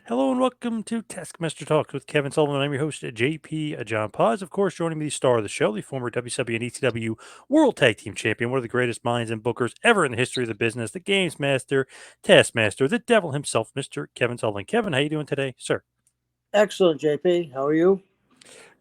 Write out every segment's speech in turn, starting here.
Hello and welcome to Taskmaster Talks with Kevin Sullivan. I'm your host, JP John Paz. Of course, joining me, the star of the show, the former WCW and ECW World Tag Team Champion, one of the greatest minds and bookers ever in the history of the business, the Games Master, Taskmaster, the Devil himself, Mr. Kevin Sullivan. Kevin, how you doing today, sir? Excellent, JP. How are you?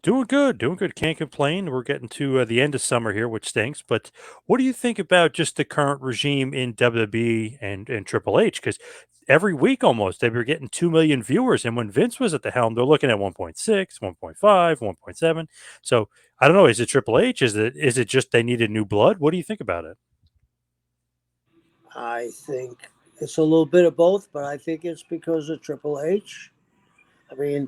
Doing good, doing good. Can't complain. We're getting to the end of summer here, which stinks. But what do you think about just the current regime in WWE and Triple H? Because every week almost they were getting 2 million viewers, and when Vince was at the helm, they're looking at 1.6, 1.5, 1.7. So I don't know. Is it Triple H? Is it just they needed new blood? What do you think about it? I think it's a little bit of both, but I think it's because of Triple H. I mean,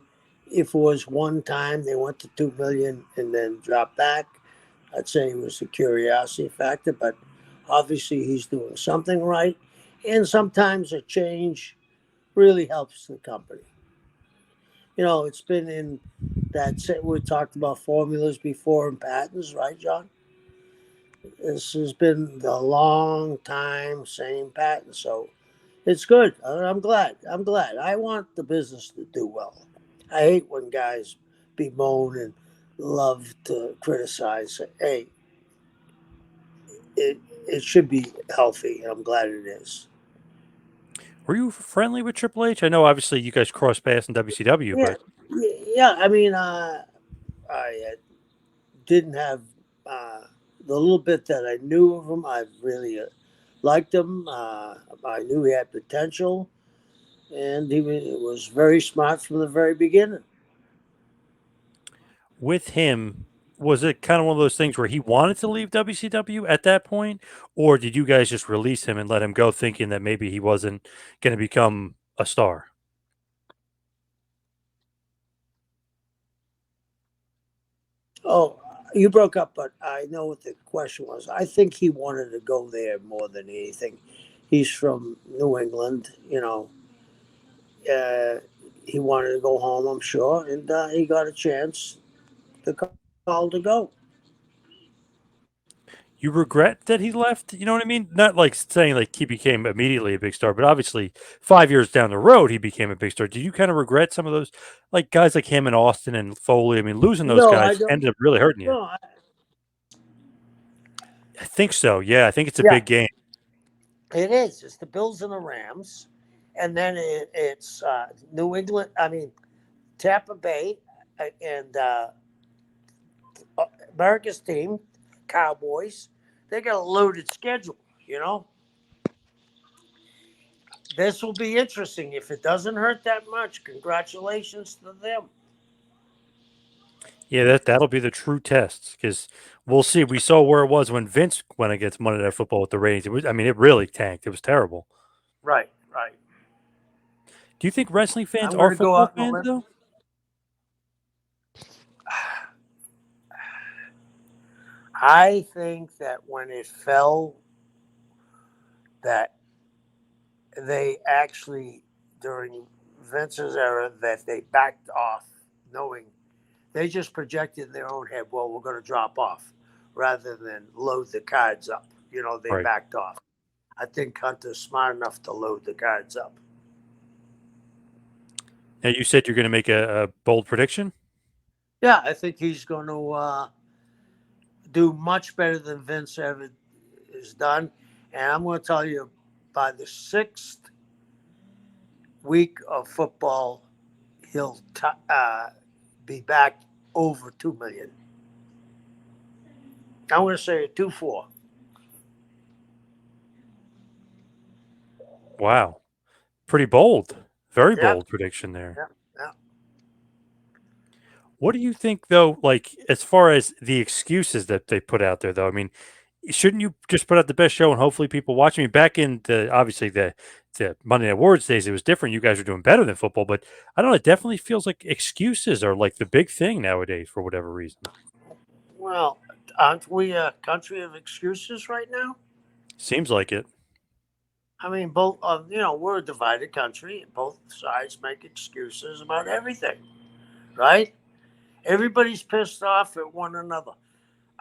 if it was one time they went to 2 million and then dropped back, I'd say it was a curiosity factor, but obviously he's doing something right. And sometimes a change really helps the company. It's been in we talked about formulas before and patents, right, John? This has been the long time same pattern, so it's good. I'm glad. I'm glad. I want the business to do well. I hate when guys bemoan and love to criticize. Hey, it should be healthy, and I'm glad it is. Were you friendly with Triple H? I know obviously you guys crossed paths in WCW, Yeah, but yeah. I mean, I didn't have the little bit that I knew of him. I really liked him. I knew he had potential, and was very smart from the very beginning. with him, was it kind of one of those things where he wanted to leave WCW at that point, or did you guys just release him and let him go, thinking that maybe he wasn't going to become a star? Oh, you broke up, but I know what the question was. I think he wanted to go there more than anything. He's from New England, Uh, he wanted to go home, I'm sure, and he got a chance to call to go. You regret that he left? You know what I mean? Not like saying like he became immediately a big star, but obviously 5 years down the road he became a big star. Do you kind of regret some of those, like guys like him and Austin and Foley? I mean, losing those No, I guys don't. ended up really hurting you. No, I think so. Yeah, I think it's a yeah, big game. it is. It's the Bills and the Rams, and then it's New England. I mean, Tampa Bay, and America's team, Cowboys. They got a loaded schedule. You know, this will be interesting. If it doesn't hurt that much, congratulations to them. Yeah, that'll be the true test because we'll see. We saw where it was when Vince went against Monday Night Football with the ratings. It was, I mean, it really tanked. It was terrible. Right, right. Do you think wrestling fans I'm are going to go football out on a fans limb. though? I think that when it fell, that they actually during Vince's era that they backed off, knowing they just projected in their own head, well, we're going to drop off, rather than load the cards up. They Right. backed off. I think Hunter's smart enough to load the cards up. Now you said you're going to make a bold prediction. Yeah, I think he's going to do much better than Vince ever has done. And I'm going to tell you, by the sixth week of football, he'll be back over 2 million. I'm going to say 2-4. Wow, pretty bold. Very Yeah, bold prediction there. yeah, yeah. What do you think though? Like as far as the excuses that they put out there, though, I mean, shouldn't you just put out the best show and hopefully people watch? I mean, back in the obviously the Monday Night Awards days, it was different. You guys were doing better than football, but I don't know. It definitely feels like excuses are like the big thing nowadays for whatever reason. Well, aren't we a country of excuses right now? Seems like it. I mean, both. We're a divided country. Both sides make excuses about everything, right? Everybody's pissed off at one another.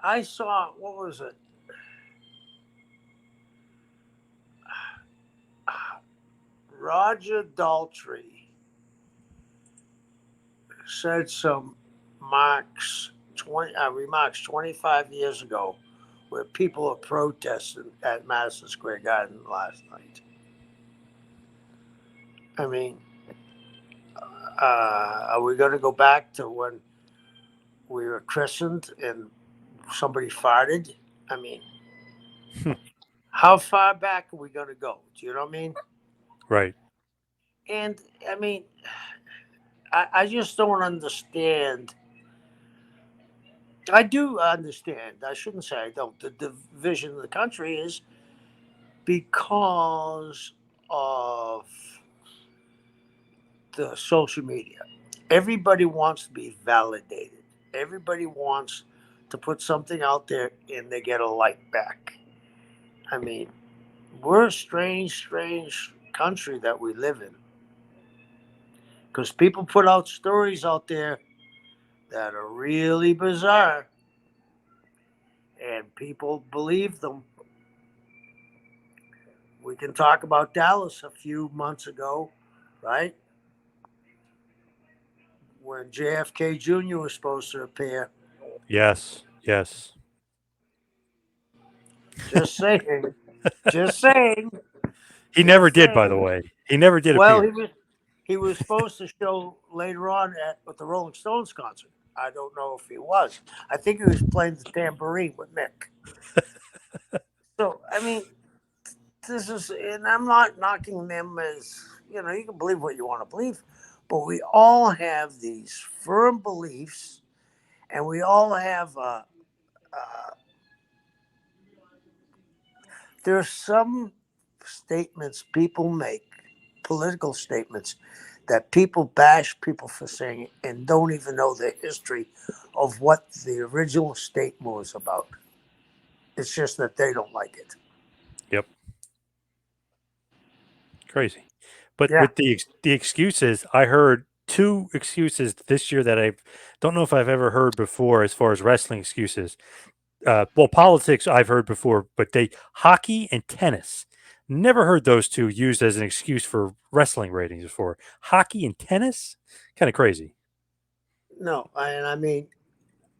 I saw what was it? Roger Daltrey said some marks 20 remarks 25 years ago, where people are protesting at Madison Square Garden last night. I mean, are we going to go back to when we were christened and somebody farted? I mean, how far back are we going to go? Do you know what I mean? Right. And I mean, I just don't understand. I do understand. I shouldn't say I don't. The division of the country is because of the social media. Everybody wants to be validated. Everybody wants to put something out there and they get a like back. I mean, we're a strange, strange country that we live in because people put out stories out there that are really bizarre and people believe them. We can talk about Dallas a few months ago, right? When JFK Jr. was supposed to appear. Yes. Yes. Just saying. Just saying. He never Just did, by the saying. way. He never did Well, appear. he was supposed to show later on at the Rolling Stones concert. I don't know if he was. I think he was playing the tambourine with Mick. So I mean, this is, and I'm not knocking them as you can believe what you want to believe, but we all have these firm beliefs, and we all have. There are some statements people make, political statements, that people bash people for saying and don't even know the history of what the original statement was about. It's just that they don't like it. Yep. Crazy. But Yeah. with the excuses, I heard two excuses this year that I don't know if I've ever heard before as far as wrestling excuses. Well, politics I've heard before, but they hockey and tennis. Never heard those two used as an excuse for wrestling ratings before. Hockey and tennis, kind of crazy. No, and I mean,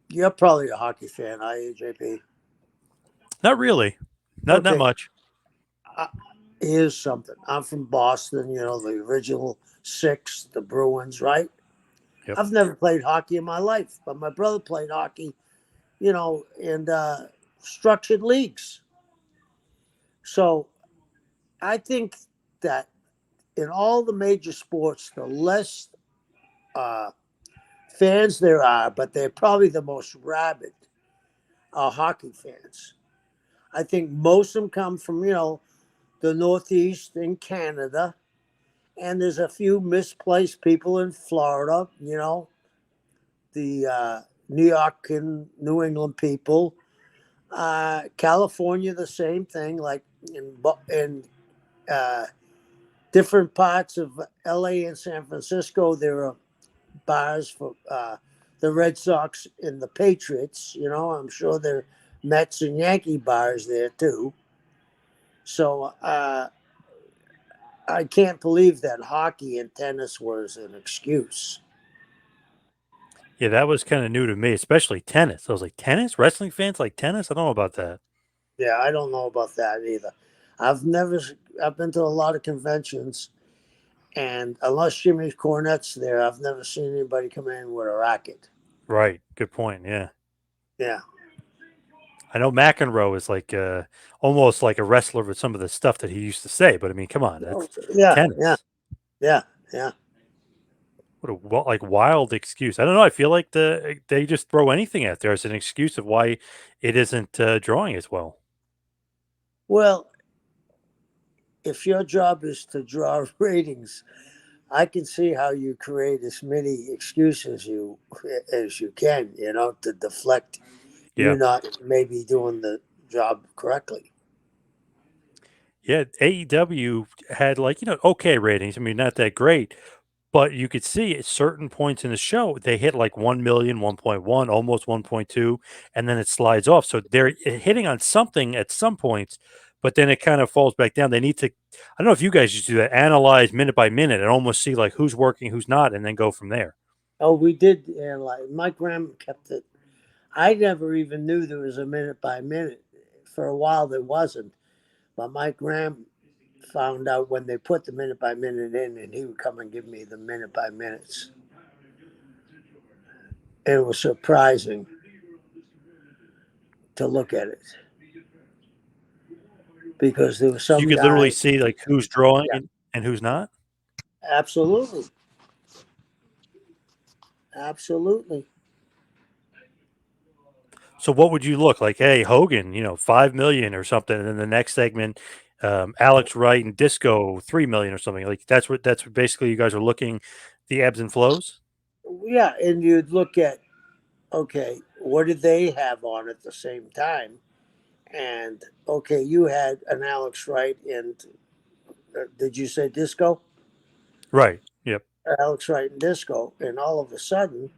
you're probably a hockey fan, are you, JP? Not really, not Okay. much. Uh, Here's something. I'm from Boston, the original six, the Bruins, right? Yep. I've never played hockey in my life, but my brother played hockey, in structured leagues. So I think that in all the major sports, the less uh, fans there are, but they're probably the most rabid, are hockey fans. I think most of them come from, the Northeast in Canada, and there's a few misplaced people in Florida, the New York and New England people. California, the same thing. Like in uh, different parts of LA and San Francisco, there are bars for the Red Sox and the Patriots. I'm sure there are Mets and Yankee bars there too. So I can't believe that hockey and tennis was an excuse. Yeah, that was kind of new to me, especially tennis. I was like, tennis? Wrestling fans like tennis? I don't know about that. Yeah, I don't know about that either. I've never, I've been to a lot of conventions, and unless Jimmy Cornette's there, I've never seen anybody come in with a racket. Right. Good point. Yeah. Yeah. I know McEnroe is like almost like a wrestler with some of the stuff that he used to say, but I mean, come on, that's Yeah. Yeah. tennis. Yeah. Yeah. What a like wild excuse. I don't know. I feel like they just throw anything out there as an excuse of why it isn't drawing as well. Well, if your job is to draw ratings, I can see how you create as many excuses as you can, to deflect you Yeah, not maybe doing the job correctly. yeah. AEW had like okay ratings. I mean, not that great, but you could see at certain points in the show they hit like 1,000,000, 1.1, almost 1.2, and then it slides off. So they're hitting on something at some points, but then it kind of falls back down. They need to. I don't know if you guys just do that. Analyze minute by minute and almost see like who's working, who's not, and then go from there. Oh, we did. And like my grandma kept it. I never even knew there was a minute by minute. For a while, there wasn't. But my grand found out when they put the minute by minute in, and he would come and give me the minute by minutes. And it was surprising to look at it because there was So you some could literally guy. see like who's drawing Yeah, and who's not. absolutely, absolutely. So what would you look like? Hey, Hogan, 5 million or something, and then the next segment, Alex Wright and Disco 3 million or something. Like that's what basically you guys are looking the ebbs and flows. Yeah, and you'd look at, okay, what did they have on at the same time? And okay, you had an Alex Wright and did you say Disco? Right. Yep. Alex Wright and Disco, and all of a sudden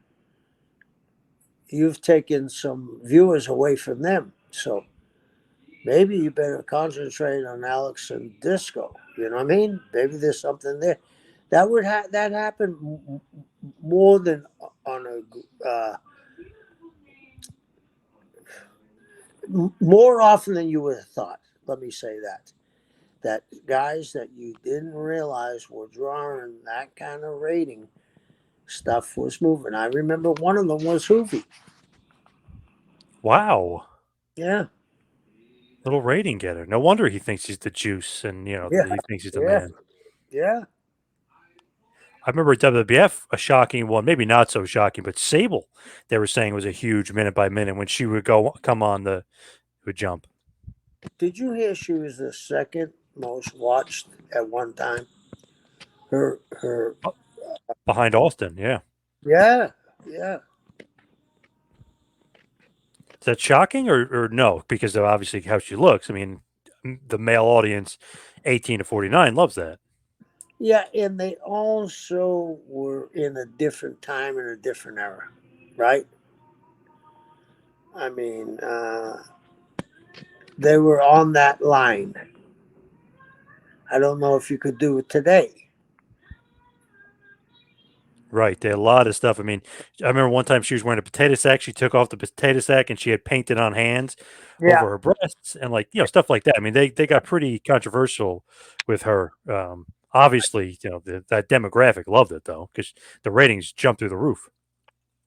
you've taken some viewers away from them. So maybe you better concentrate on Alex and Disco. You know what I mean? Maybe there's something there. That happened more than on a more often than you would have thought. Let me say that. That guys that you didn't realize were drawing that kind of rating stuff was moving. I remember one of them was Hoovy. Wow. Yeah, Little rating getter. No wonder he thinks he's the juice, and yeah, he thinks he's the yeah, man. yeah. I remember WWF a shocking one, maybe not so shocking, but Sable they were saying was a huge minute by minute when she would come on the would jump Did you hear she was the second most watched at one time? Her, uh, behind Austin. Yeah, yeah, yeah. is that shocking or no? Because of obviously how she looks. I mean, the male audience, 18 to 49, loves that. Yeah, and they also were in a different time and a different era, right? I mean, they were on that line. I don't know if you could do it today. Right, there a lot of stuff. I mean, I remember one time she was wearing a potato sack. She took off the potato sack and she had painted on hands Yeah, over her breasts and like stuff like that. I mean, they got pretty controversial with her. Obviously, that demographic loved it though because the ratings jumped through the roof.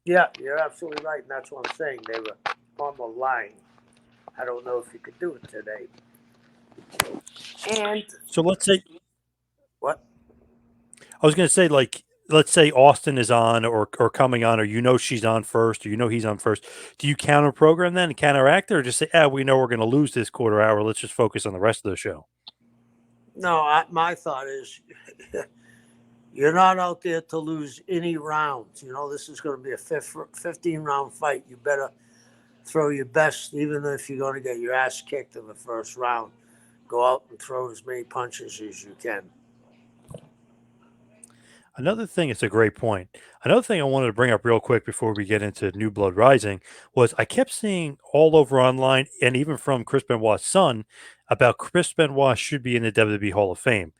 yeah, you're absolutely right, and that's what I'm saying. They were on the line. I don't know if you could do it today. And So let's say what? I was going to say like let's say Austin is on or coming on or she's on first or he's on first. Do you counter program then and counteract it or just say, we know we're going to lose this quarter hour. Let's just focus on the rest of the show. No, my thought is you're not out there to lose any rounds. You know, this is going to be a 15 round fight. You better throw your best, even if you're going to get your ass kicked in the first round. Go out and throw as many punches as you can. Another thing, it's a great point. Another thing I wanted to bring up real quick before we get into New Blood Rising was I kept seeing all over online and even from Chris Benoit's son about Chris Benoit should be in the WWE Hall of Fame.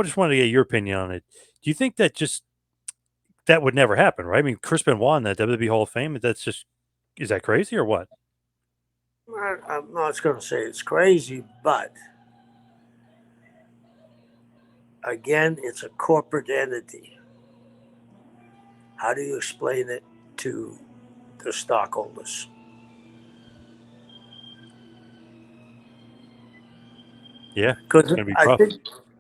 Just wanted to get your opinion on it. Do you think that would never happen, right? I mean, Chris Benoit in the WWE Hall of Fame, is that crazy or what? I'm not going to say it's crazy, but again, it's a corporate entity. How do you explain it to the stockholders? Yeah, it's Because going to be tough.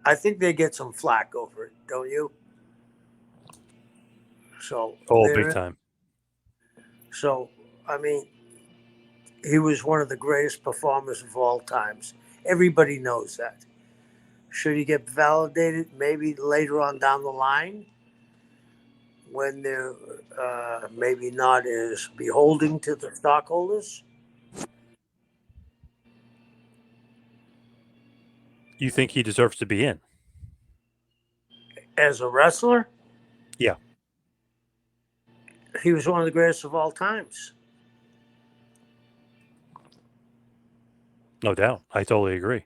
I think they get some flack over it, don't you? So Oh, big there. time. So I mean, he was one of the greatest performers of all times. Everybody knows that. Should he get validated maybe later on down the line when they're maybe not as beholding to the stockholders? You think he deserves to be in? As a wrestler, Yeah, he was one of the greatest of all times. no doubt. I totally agree.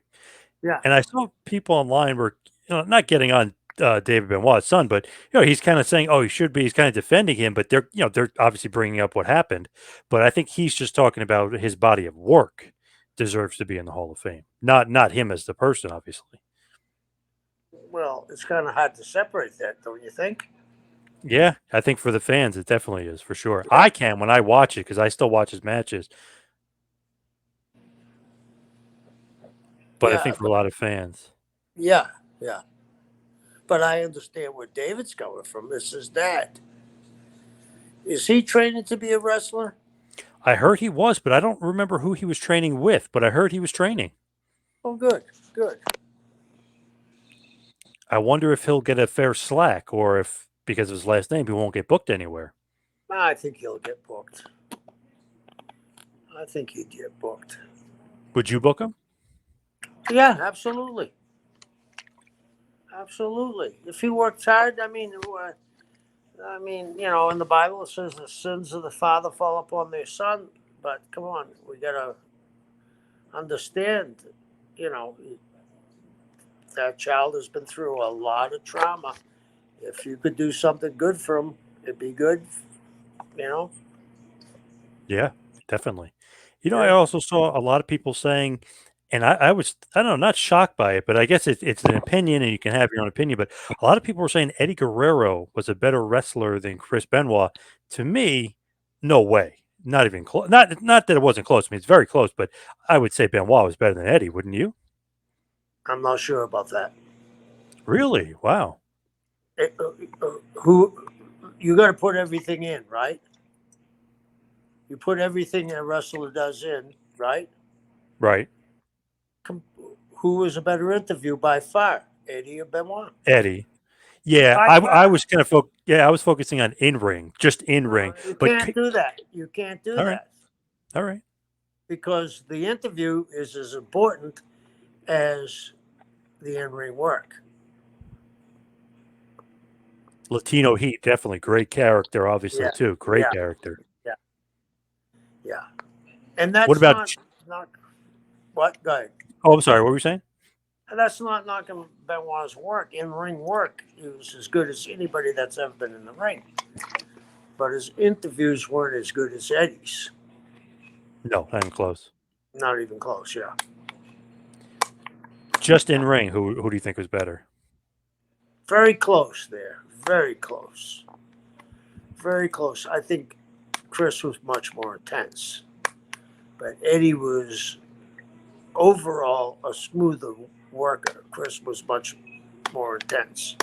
Yeah. And I saw people online were not getting on David Benoit's son, but he's kind of saying, "Oh, he should be." He's kind of defending him, but they're obviously bringing up what happened. But I think he's just talking about his body of work deserves to be in the Hall of Fame, not him as the person, obviously. Well, it's kind of hard to separate that, don't you think? Yeah, I think for the fans, it definitely is for sure. Yeah. I can when I watch it because I still watch his matches, but I Yeah, think for a but lot of fans, yeah, yeah. But I understand where David's coming from. This is dad. Is he training to be a wrestler? I heard he was, but I don't remember who he was training with. But I heard he was training. Oh, good, good. I wonder if he'll get a fair slack, or if because of his last name, he won't get booked anywhere. I think he'll get booked. I think he'd get booked. Would you book him? Yeah, absolutely. Absolutely. If he works hard, in the Bible it says the sins of the father fall upon their son. But come on, we gotta understand, you know, that child has been through a lot of trauma. If you could do something good for him, it'd be good. You know. Yeah, definitely. I Yeah. also saw a lot of people saying, and I was, I don't know, not shocked by it, but I guess it's an opinion and you can have your own opinion. But a lot of people were saying Eddie Guerrero was a better wrestler than Chris Benoit. To me, no way. Not even close. Not that it wasn't close. I mean, it's very close, but I would say Benoit was better than Eddie, wouldn't you? I'm not sure about that. Really? Wow. Who you got to put everything in, right? You put everything a wrestler does in, right? Right. Who was a better interview by far, Eddie or Benoit? Eddie. Yeah, By I far. was kind of I was focusing on in ring, just in ring. You But can't do that. You can't do all right, that all right. because the interview is as important as the in-ring work. Latino Heat, definitely great character, obviously Yeah, too. Great yeah, character. yeah, yeah. And What that's about? not what. Go ahead. Oh, I'm sorry. What were you saying? And that's not knocking Benoit's work. In-ring work, he was as good as anybody that's ever been in the ring. But his interviews weren't as good as Eddie's. No, not even close. Not even close. Yeah. Just in ring. Who do you think was better? Very close there. Very close. Very close. I think Chris was much more intense, but Eddie was overall a smoother worker. Chris was much more intense.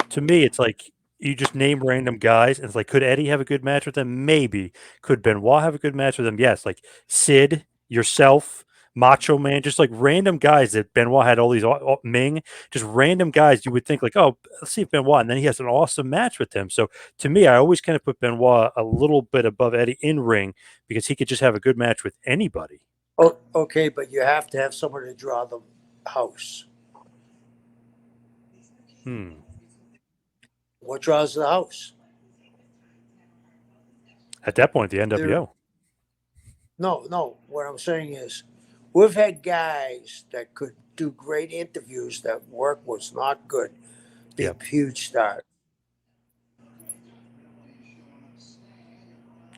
To me, it's like you just name random guys, and it's like, could Eddie have a good match with them? Maybe. Could Benoit have a good match with them? Yes. Like Sid, yourself, Macho Man, just like random guys that Benoit had all these Ming, just random guys you would think like, oh, let's see if Benoit, and then he has an awesome match with them. So to me, I always kind of put Benoit a little bit above Eddie in ring because he could just have a good match with anybody. Oh, okay, but you have to have someone to draw the house. Hmm. What draws the house? At that point, the There. NWO. No, no. What I'm saying is, we've had guys that could do great interviews that work was not good, be Yeah, huge stars.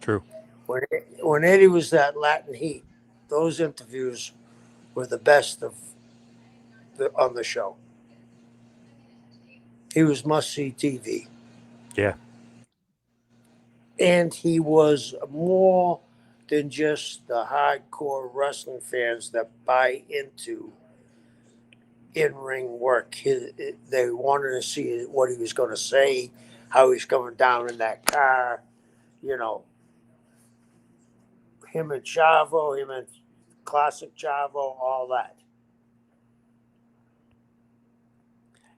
true. When when Eddie was that Latin Heat, those interviews were the best on the show. He was must see TV, Yeah. and he was more than just the hardcore wrestling fans that buy into in ring work. They wanted to see what he was going to say, how he's coming down in that car. You know, him and Chavo, him and Classic Chavo, all that.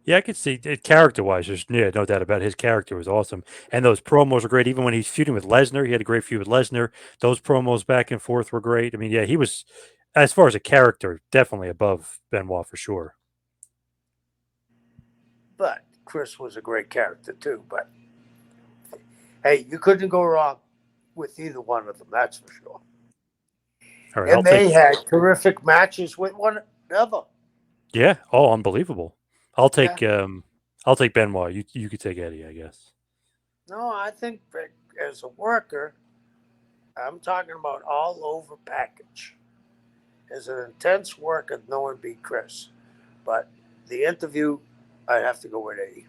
Yeah, I could see character wise, there's no doubt about it. His character was awesome. And those promos were great. Even when he's feuding with Lesnar, he had a great feud with Lesnar. Those promos back and forth were great. I mean, yeah, he was, as far as a character, definitely above Benoit for sure. But Chris was a great character too. But hey, you couldn't go wrong with either one of them, that's for sure. All right, I'll And take they had terrific matches with one another. Yeah. Oh, unbelievable. I'll Yeah. take um I'll take Benoit. You could take Eddie, I guess. No, I think that as a worker, I'm talking about all over package. As an intense worker, no one beat Chris. But the interview, I'd have to go with Eddie.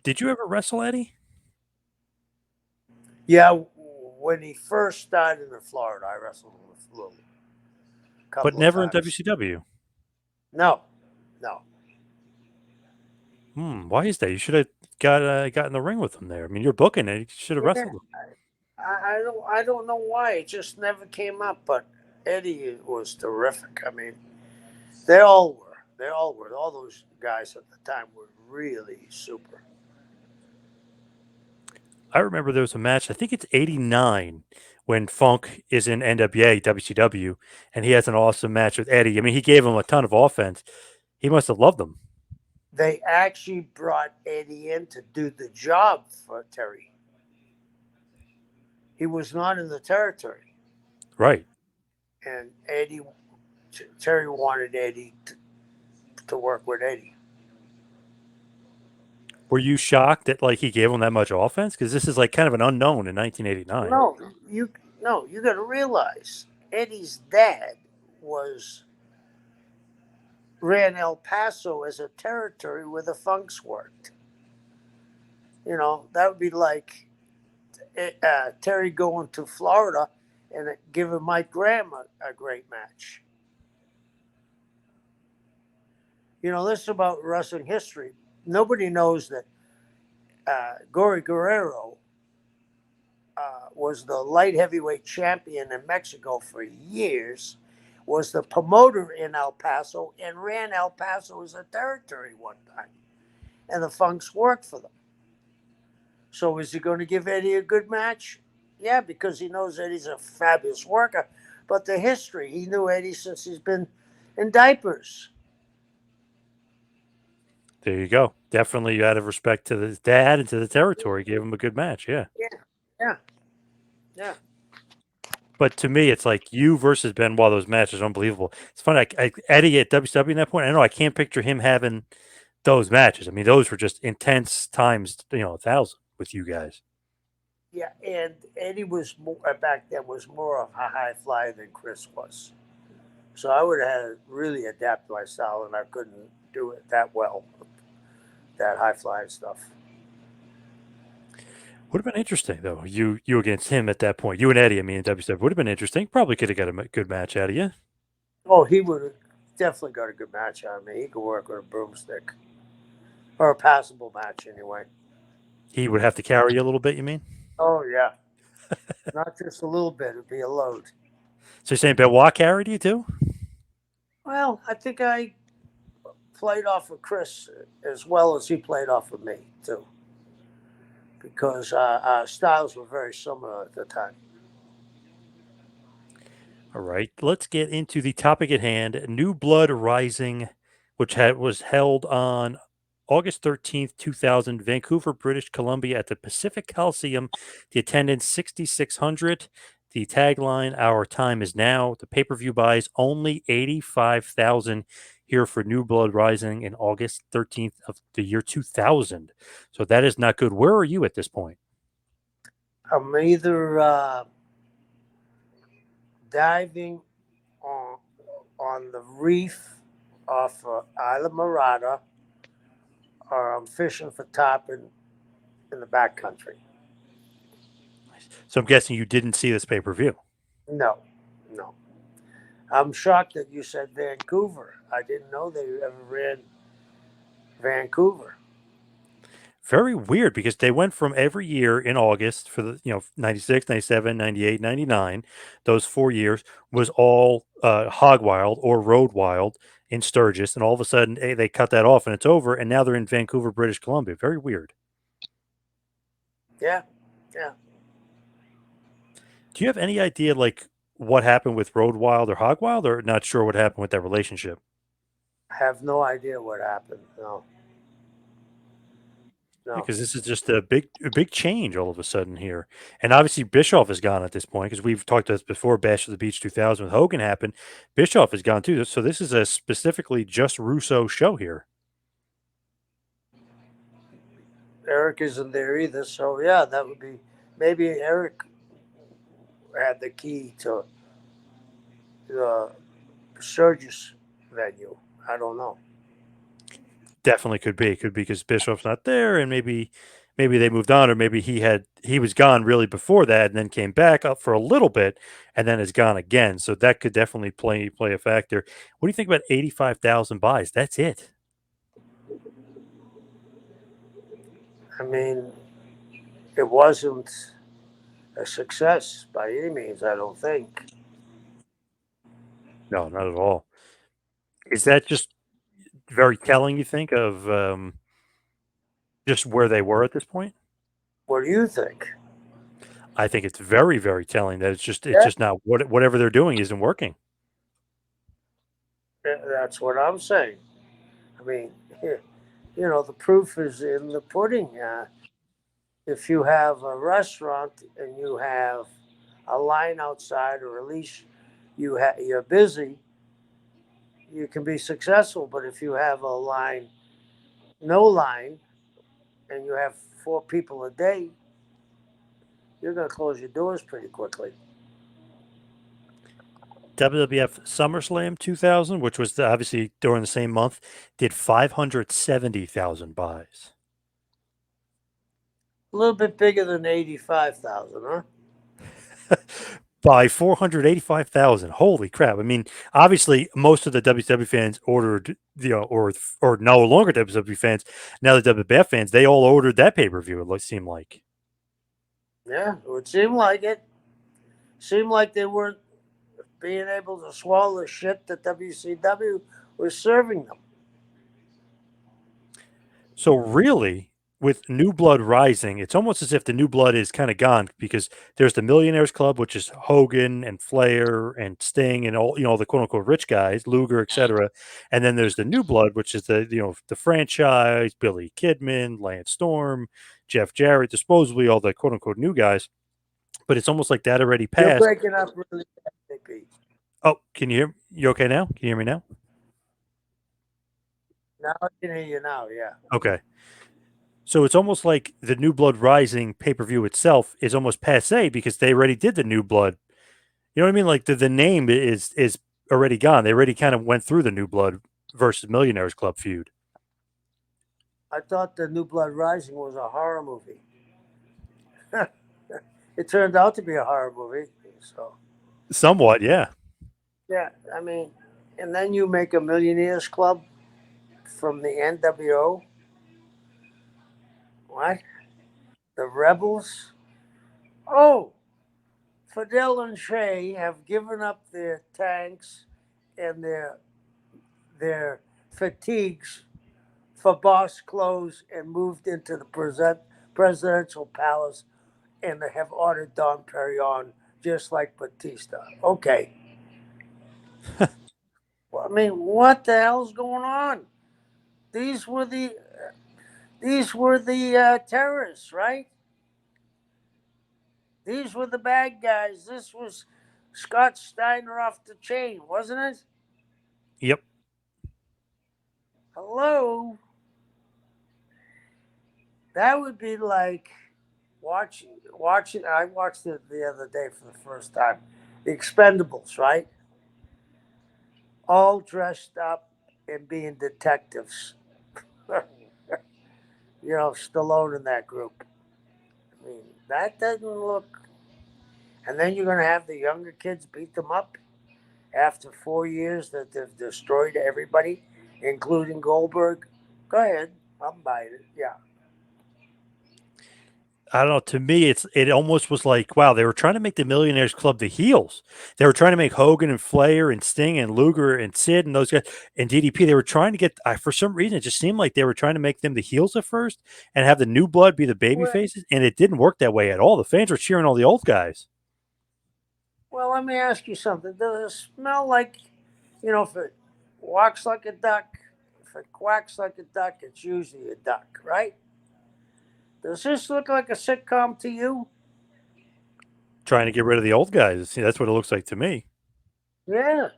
Did you ever wrestle Eddie? Yeah, when he first started in Florida, I wrestled him a little, But couple of never in times. WCW. No, no. Why is that? You should have got in the ring with him there. I mean, you're booking it. You should have Yeah, wrestled him. I don't know why. It just never came up. But Eddie was terrific. I mean, they all were. They all were. All those guys at the time were really super. I remember there was a match. I think it's '89 when Funk is in NWA WCW, and he has an awesome match with Eddie. I mean, he gave him a ton of offense. He must have loved him. They actually brought Eddie in to do the job for Terry. He was not in the territory, Right. and Terry wanted Eddie to work with Eddie. Were you shocked that like he gave him that much offense? Because this is like kind of an unknown in 1989. No, you no, you got to realize Eddie's dad was ran El Paso as a territory where the Funks worked. That would be like Terry going to Florida and giving Mike Graham a great match. This is about wrestling history. Nobody knows that Guerrero was the light heavyweight champion in Mexico for years, was the promoter in El Paso, and ran El Paso as a territory one time. And the Funks worked for them. So is he going to give Eddie a good match? Yeah, because he knows Eddie's a fabulous worker. But the history, he knew Eddie since he's been in diapers. There you go. Definitely out of respect to his dad and to the territory, gave him a good match. Yeah. Yeah, yeah, yeah. But to me, it's like you versus Benoit. Those matches are unbelievable. It's funny. Eddie at WCW at that point. I know I can't picture him having those matches. I mean, those were just intense times. 1,000 with you guys. Yeah, and Eddie was more, back then was more of a high flyer than Chris was. So I would have had to really adapt my style, and I couldn't do it that well, that high flying stuff. Would have been interesting though. You against him at that point. You and Eddie. I mean, in WCW would have been interesting. Probably could have got a good match out of you. Oh, he would have definitely got a good match out of me. He could work with a broomstick, or a passable match anyway. He would have to carry you a little bit. You mean? Oh yeah, not just a little bit; it'd be a load. So you're saying Benoit carried you too? Well, I think I played off of Chris as well as he played off of me too, because our styles were very similar at the time. All right, let's get into the topic at hand. New Blood Rising, which was held on August 13th, 2000, Vancouver, British Columbia at the Pacific Coliseum. The attendance 6,600. The tagline, "Our time is now." The pay-per-view buys only 85,000 here for New Blood Rising in August 13th of the year 2000. So that is not good. Where are you at this point? I'm either diving on the reef off Isla Morada, or I'm fishing for tarpon in the back country. So I'm guessing you didn't see this pay-per-view. No, no. I'm shocked that you said Vancouver. I didn't know they ever ran Vancouver. Very weird because they went from every year in August for the 96, 97, 98, 99. Those 4 years was all Hog Wild or Road Wild in Sturgis, and all of a sudden they cut that off and it's over, and now they're in Vancouver, British Columbia. Very weird. Yeah, yeah. Do you have any idea like what happened with Road Wild or Hog Wild, or not sure what happened with that relationship? I have no idea what happened. No, No. Because this is just a big change all of a sudden here, and obviously Bischoff is gone at this point because we've talked about this before. Bash of the Beach 2000 with Hogan happened, Bischoff is gone too. So this is a specifically just Russo show here. Eric isn't there either. So yeah, that would be maybe Eric had the key to the Sturgis venue. I don't know. Definitely could be. It could be because Bischoff's not there, and maybe they moved on, or maybe he was gone really before that, and then came back up for a little bit, and then is gone again. So that could definitely play a factor. What do you think about 85,000 buys? That's it. I mean, it wasn't a success by any means. I don't think. No, not at all. Is that just very telling? You think of just where they were at this point? What do you think? I think it's very telling that it's Yeah, just not whatever they're doing isn't working. that's what I'm saying. I mean, the proof is in the pudding. If you have a restaurant and you have a line outside, or at least you're busy, you can be successful. But if you have a line, no line, and you have four people a day, you're going to close your doors pretty quickly. WWF SummerSlam 2000, which was obviously during the same month, did 570,000 buys. A little bit bigger than 85,000, huh? By 485,000. Holy crap. I mean, obviously, most of the WCW fans ordered, or no longer WCW fans, now the WWF fans, they all ordered that pay per view, it seemed like. Yeah, it would seem like it. Seemed like they weren't being able to swallow the shit that WCW was serving them. So, really, with New Blood Rising, it's almost as if the New Blood is kind of gone because there's the Millionaires Club, which is Hogan and Flair and Sting and all, the quote unquote rich guys, Luger, etc. And then there's the New Blood, which is the franchise, Billy Kidman, Lance Storm, Jeff Jarrett, supposedly all the quote unquote new guys. But it's almost like that already You're passed. breaking up really bad, Pete. Oh, can you hear? You okay now? Can you hear me now? Now I can hear you now, yeah. Okay. So it's almost like the New Blood Rising pay per view itself is almost passe because they already did the New Blood. You know what I mean? Like the name is already gone. They already kind of went through the New Blood versus Millionaires Club feud. I thought the New Blood Rising was a horror movie. It turned out to be a horror movie. So, Somewhat, yeah. yeah, I mean, and then you make a Millionaires Club from the NWO. What? The Rebels? Oh, Fidel and Shay have given up their tanks and their fatigues for boss clothes and moved into the presidential palace and they have ordered Dom Perignon just like Batista. Okay. Well, I mean, what the hell's going on? These were the terrorists, right? These were the bad guys. This was Scott Steiner off the chain, wasn't it? Yep. Hello. That would be like watching. I watched it the other day for the first time. The Expendables, right? All dressed up and being detectives. Stallone in that group. I mean, that doesn't look. And then you're going to have the younger kids beat them up after 4 years that they've destroyed everybody, including Goldberg. Go ahead. I'm buying it. Yeah. I don't know. To me, it almost was like, wow, they were trying to make the Millionaires Club the heels. They were trying to make Hogan and Flair and Sting and Luger and Sid and those guys and DDP. They were trying to get, for some reason, it just seemed like they were trying to make them the heels at first and have the New Blood be the baby Well, faces, and it didn't work that way at all. The fans were cheering all the old guys. well, let me ask you something. Does it smell like, if it walks like a duck, if it quacks like a duck, it's usually a duck, right? Does this look like a sitcom to you? Trying to get rid of the old guys. See, that's what it looks like to me. Yeah.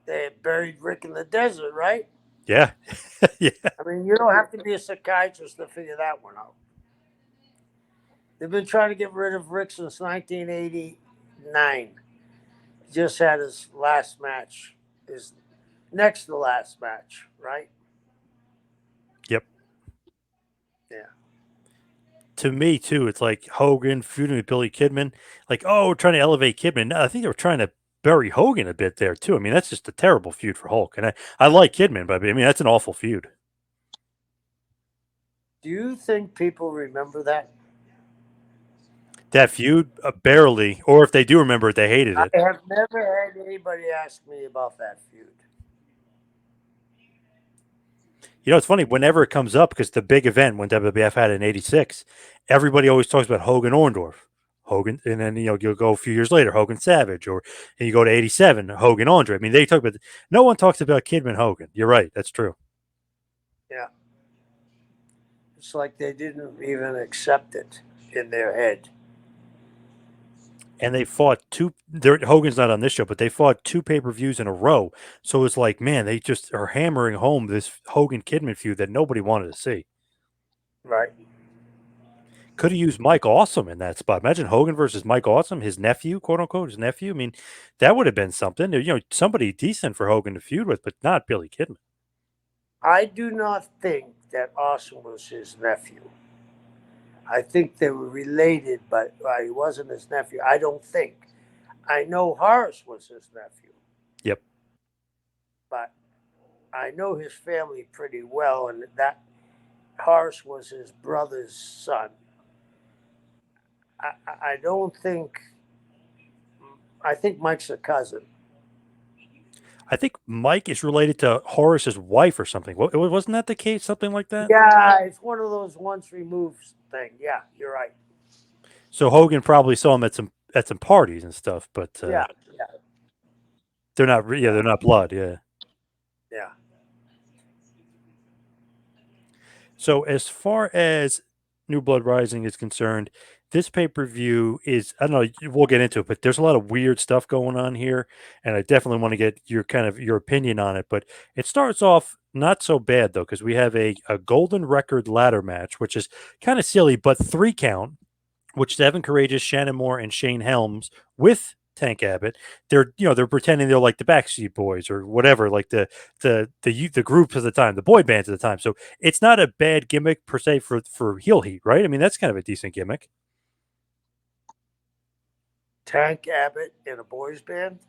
They buried Rick in the desert, right? Yeah. Yeah. I mean, you don't have to be a psychiatrist to figure that one out. They've been trying to get rid of Rick since 1989. He just had his last match, his next to last match, right? Yep. Yeah. To me too, it's like Hogan feuding with Billy Kidman. Like, oh, we're trying to elevate Kidman. No, I think they were trying to bury Hogan a bit there too. I mean, that's just a terrible feud for Hulk. And I like Kidman, but I mean that's an awful feud. Do you think people remember that? That feud, barely. Or if they do remember it, they hated I it. have never had anybody ask me about that feud. You know, it's funny whenever it comes up because the big event when WWF had it in '86, everybody always talks about Hogan Orndorff. Hogan, and then you'll go a few years later, Hogan Savage, or and you go to '87, Hogan Andre. I mean, they talk about no one talks about Kidman Hogan. You're right, that's true. Yeah. It's like they didn't even accept it in their head. And they fought two. Hogan's not on this show, but they fought two pay-per-views in a row. So it's like, man, they just are hammering home this Hogan Kidman feud that nobody wanted to see. Right. Could have used Mike Awesome in that spot. Imagine Hogan versus Mike Awesome, his nephew, quote unquote, his nephew. I mean, that would have been something. Somebody decent for Hogan to feud with, but not Billy Kidman. I do not think that Austin was his nephew. I think they were related, but he wasn't his nephew. I don't think. I know Horace was his nephew, Yep. but I know his family pretty well, and that Horace was his brother's son. I don't think. I think Mike's a cousin. I think Mike is related to Horace's wife or something. Wasn't that the case? Something like that. Yeah, it's one of those once removed thing. Yeah, you're right. So Hogan probably saw him at some parties and stuff, but Yeah, yeah, they're not. Yeah, yeah, they're not blood. Yeah. yeah. So as far as New Blood Rising is concerned, this pay-per-view is I don't know, we'll get into it, but there's a lot of weird stuff going on here, and I definitely want to get your opinion on it. But it starts off not so bad though, because we have a golden record ladder match, which is kind of silly, but 3 count which Evan Courageous, Shannon Moore, and Shane Helms with Tank Abbott, they're pretending they're like the Backstreet Boys or whatever, like the groups of the time, the boy bands of the time. So it's not a bad gimmick per se for heel heat, right? I mean, that's kind of a decent gimmick. Tank Abbott in a boys band.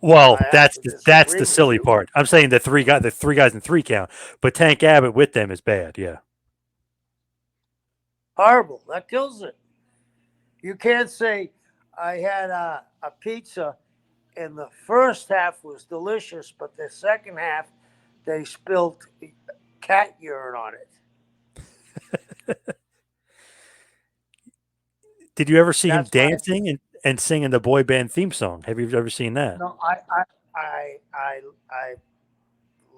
Well, I have to that's disagree the with silly you. part. I'm saying the 3 guys in 3 count, but Tank Abbott with them is bad. Yeah, Horrible. That kills it. You can't say I had a pizza and the first half was delicious, but the second half they spilled cat urine on it. did you ever see him That's my dancing and singing the boy band theme song? Have you ever seen that? no. I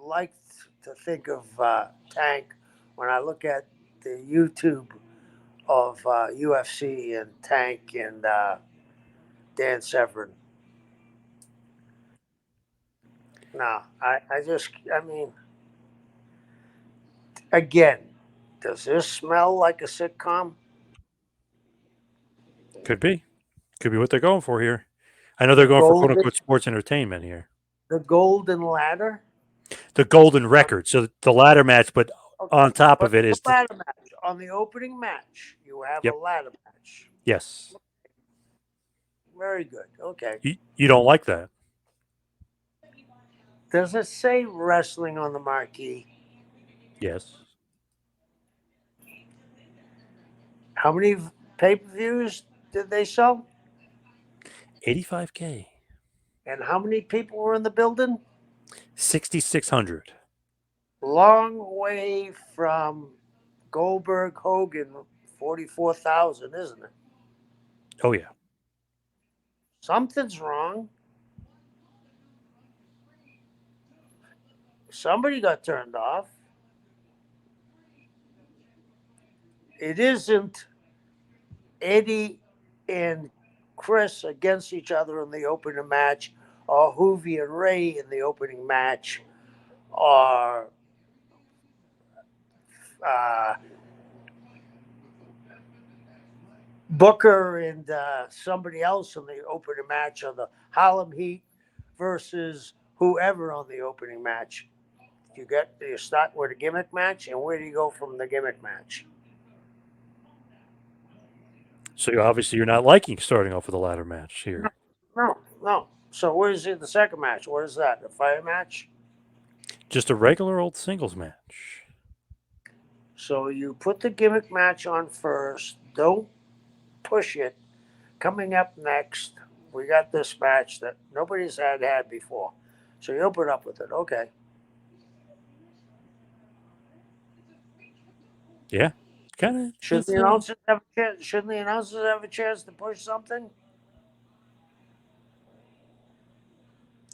like to think of Tank when I look at the YouTube of UFC and Tank and Dan Severn. No, I mean, again, does this smell like a sitcom? Could be what they're going for here. I know they're The going for quote golden, unquote sports entertainment here. the golden ladder. The golden On, record. So the ladder match, but okay, on top but of it the is ladder match on the opening match, you have a yep, ladder match. yes. Very good. Okay. You don't like that. Does it say wrestling on the marquee? Yes. How many pay-per-views did they sell? 85K. And how many people were in the building? 6,600. Long way from Goldberg Hogan, 44,000, isn't it? Oh yeah. Something's wrong. Somebody got turned off. It isn't Eddie and Chris against each other in the opening match, or Hoovy and Ray in the opening match, or uh, Booker and somebody else in the opening match, or the Harlem Heat versus whoever on the opening match. You start with a gimmick match, and where do you go from the gimmick match? So obviously you're not liking starting off with a ladder match No, here. no, no. So where's the second match? What is that? A fire match? Just a regular old singles match. So you put the gimmick match on first. Don't push it. Coming up next, we got this match that nobody's had before. So you open up with it. Okay. Yeah. Kind of Shouldn't just the announcers have a chance? Shouldn't the announcers have a chance to push something?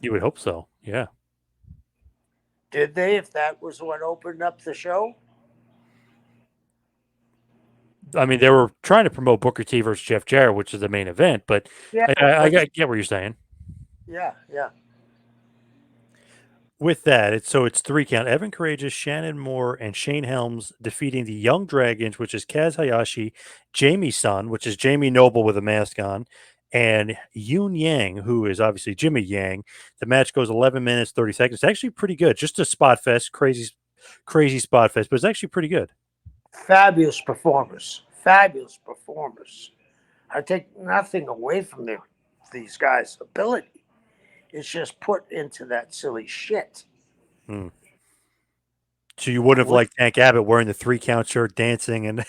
you would hope so. Yeah. Did they? If that was what opened up the show? I mean, they were trying to promote Booker T versus Jeff Jarrett, which is the main event, but Yeah, I that's get what you're saying. yeah, yeah. With that, it's 3 count. Evan Courageous, Shannon Moore, and Shane Helms defeating the Young Dragons, which is Kaz Hayashi, Jamie's son, which is Jamie Noble with a mask on, and Yoon Yang, who is obviously Jimmy Yang. The match goes 11 minutes 30 seconds. It's actually pretty good. Just a spot fest, crazy spot fest, but it's actually pretty good. Fabulous performers. Fabulous performers. I take nothing away from these guys' ability. It's just put into that silly shit. Hmm. So you wouldn't have Would, liked Tank Abbott wearing the 3 count shirt, dancing, and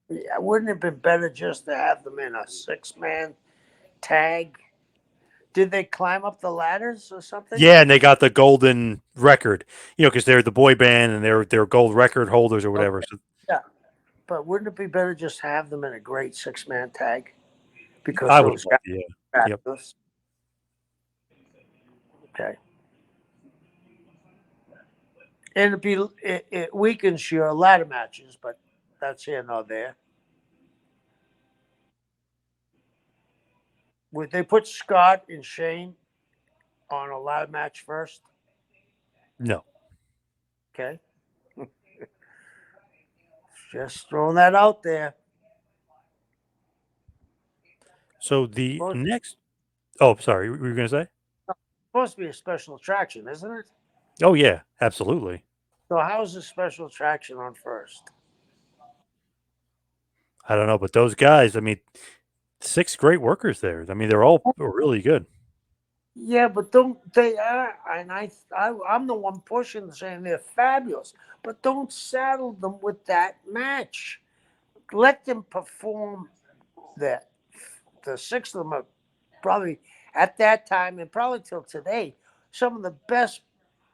yeah, wouldn't it have been better just to have them in a 6-man tag? Did they climb up the ladders or something? yeah, and they got the golden record, because they're the boy band and they're gold record holders or whatever. Okay. So Yeah. But wouldn't it be better just to have them in a great 6-man tag? Because I would have those loved, guys yeah, are yep. fabulous. Okay. And it weakens your ladder matches, but that's here nor there. Would they put Scott and Shane on a ladder match first? No. Okay. Just throwing that out there. So the Supposed, next, oh, sorry, what were you going to say? supposed to be a special attraction, isn't it? Oh yeah, absolutely. So how's the special attraction on first? I don't know, but those guys, I mean, 6 great workers there. I mean, they're all really good. Yeah, but don't they are, and I'm the one pushing saying they're fabulous. But don't saddle them with that match. Let them perform that. The 6 of them are probably at that time and probably till today some of the best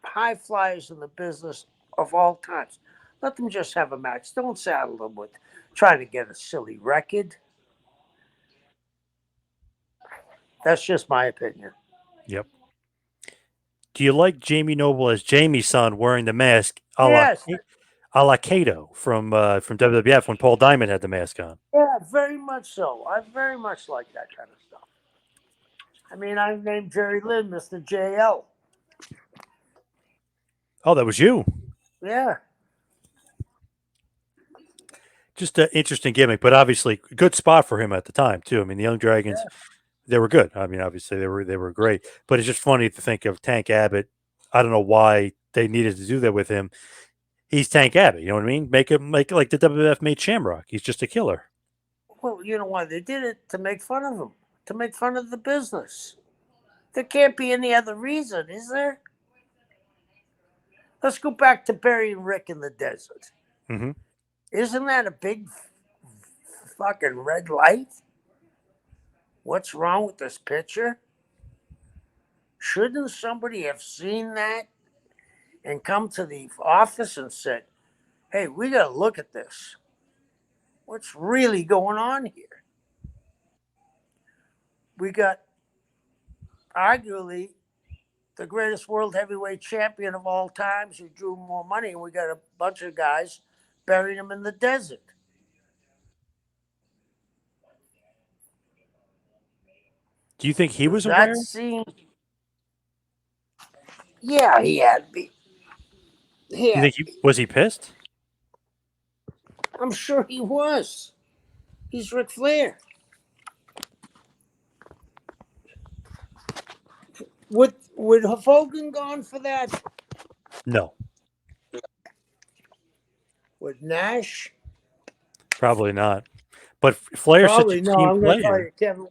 high flyers in the business of all times. Let them just have a match. Don't saddle them with trying to get a silly record. That's just my opinion. Yep. Do you like Jamie Noble as Jamie's son wearing the mask Yes, a la Kato from WWF when Paul Diamond had the mask on? yeah, very much so. I very much like that kind of stuff. I mean, I've named Jerry Lynn Mr. JL. Oh, that was you. Yeah, Just an interesting gimmick, but obviously good spot for him at the time too. I mean, the Young Dragons, yeah. they were good. I mean, obviously they were great, but it's just funny to think of Tank Abbott. I don't know why they needed to do that with him. He's Tank Abbott, you know what I mean? Make it like the WWF made Shamrock. He's just a killer. Well, you know why they did it? To make fun of him, to make fun of the business. There can't be any other reason, is there? Let's go back to burying Rick in the desert. Hmm. Isn't that a big fucking red light? What's wrong with this picture? Shouldn't somebody have seen that and come to the office and said, hey, we got to look at this? What's really going on here? We got arguably the greatest world heavyweight champion of all times who drew more money, and we got a bunch of guys buried him in the desert. Do you think he Does was that aware? seem? Yeah, he had to be. You Yeah, think he pissed? I'm sure he was. He's Ric Flair. Would Hogan gone for that? No, With Nash? probably not. But Flair's such a Probably no. team I'm going to tell player. you,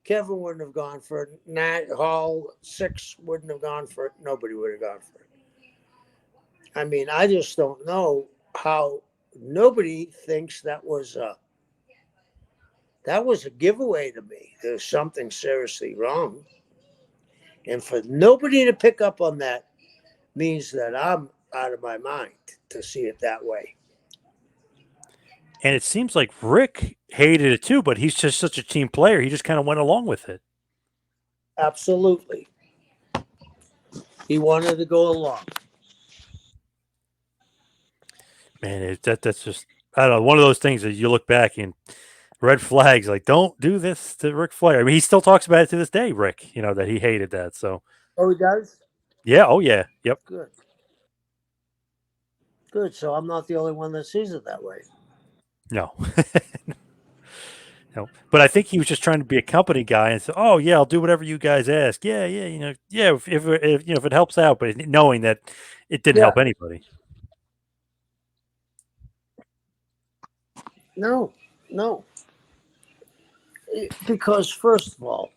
Kevin wouldn't have gone for it. Nat Hall 6 wouldn't have gone for it. Nobody would have gone for it. I mean, I just don't know how nobody thinks that was a giveaway to me. There's something seriously wrong, and for nobody to pick up on that means that I'm out of my mind to see it that way. And it seems like Rick hated it too, but he's just such a team player. He just kind of went along with it. Absolutely, he wanted to go along. Man, that's just I don't know, one of those things that you look back and red flags like don't do this to Ric Flair. I mean, he still talks about it to this day, Rick. That he hated that. So Oh, he does. yeah, oh yeah, yep. Good, good. So I'm not the only one that sees it that way. No, no. But I think he was just trying to be a company guy and say, "Oh yeah, I'll do whatever you guys ask." Yeah, yeah, yeah. If it helps out, but knowing that it didn't Yeah. help anybody. No, no. Because first of all,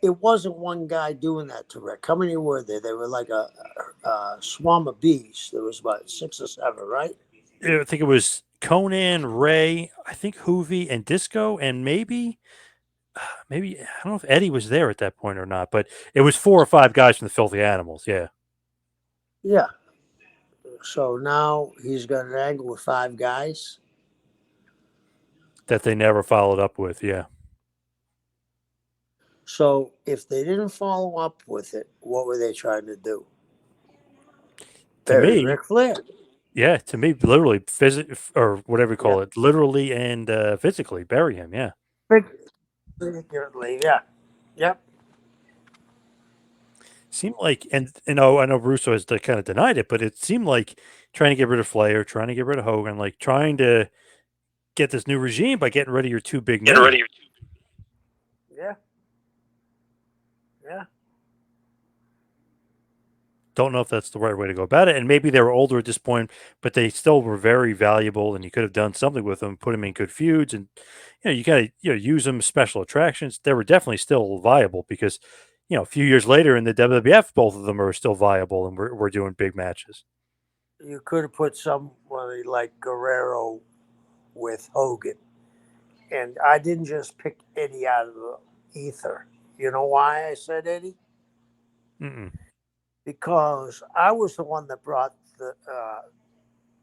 it wasn't one guy doing that to Rick. How many were there? They were like a swarm of bees. There was about 6 or 7, right? I think it was Conan, Ray, I think Hoovy and Disco, and maybe I don't know if Eddie was there at that point or not, but it was 4 or 5 guys from the Filthy Animals. Yeah, Yeah. So now he's got an angle with 5 guys. that they never followed up with. Yeah, So if they didn't follow up with it, what were they trying to do? to Bury me, Ric Flair. yeah, to me, literally, or whatever you Yeah. call it, literally and physically bury him. Yeah, Figuratively, yeah. Yep. seemed like, and I know Russo has kind of denied it, but it seemed like trying to get rid of Flair, trying to get rid of Hogan, like trying to get this new regime by getting rid of your two big Getting names. ready. Yeah. Yeah. Don't know if that's the right way to go about it. And maybe they were older at this point, but they still were very valuable, and you could have done something with them, put them in good feuds, and you gotta use them as special attractions. They were definitely still viable because a few years later in the WWF, both of them are still viable, and we're doing big matches. You could have put somebody like Guerrero with Hogan. And I didn't just pick Eddie out of the ether. You know why I said Eddie? Mm-mm. Because I was the one that brought the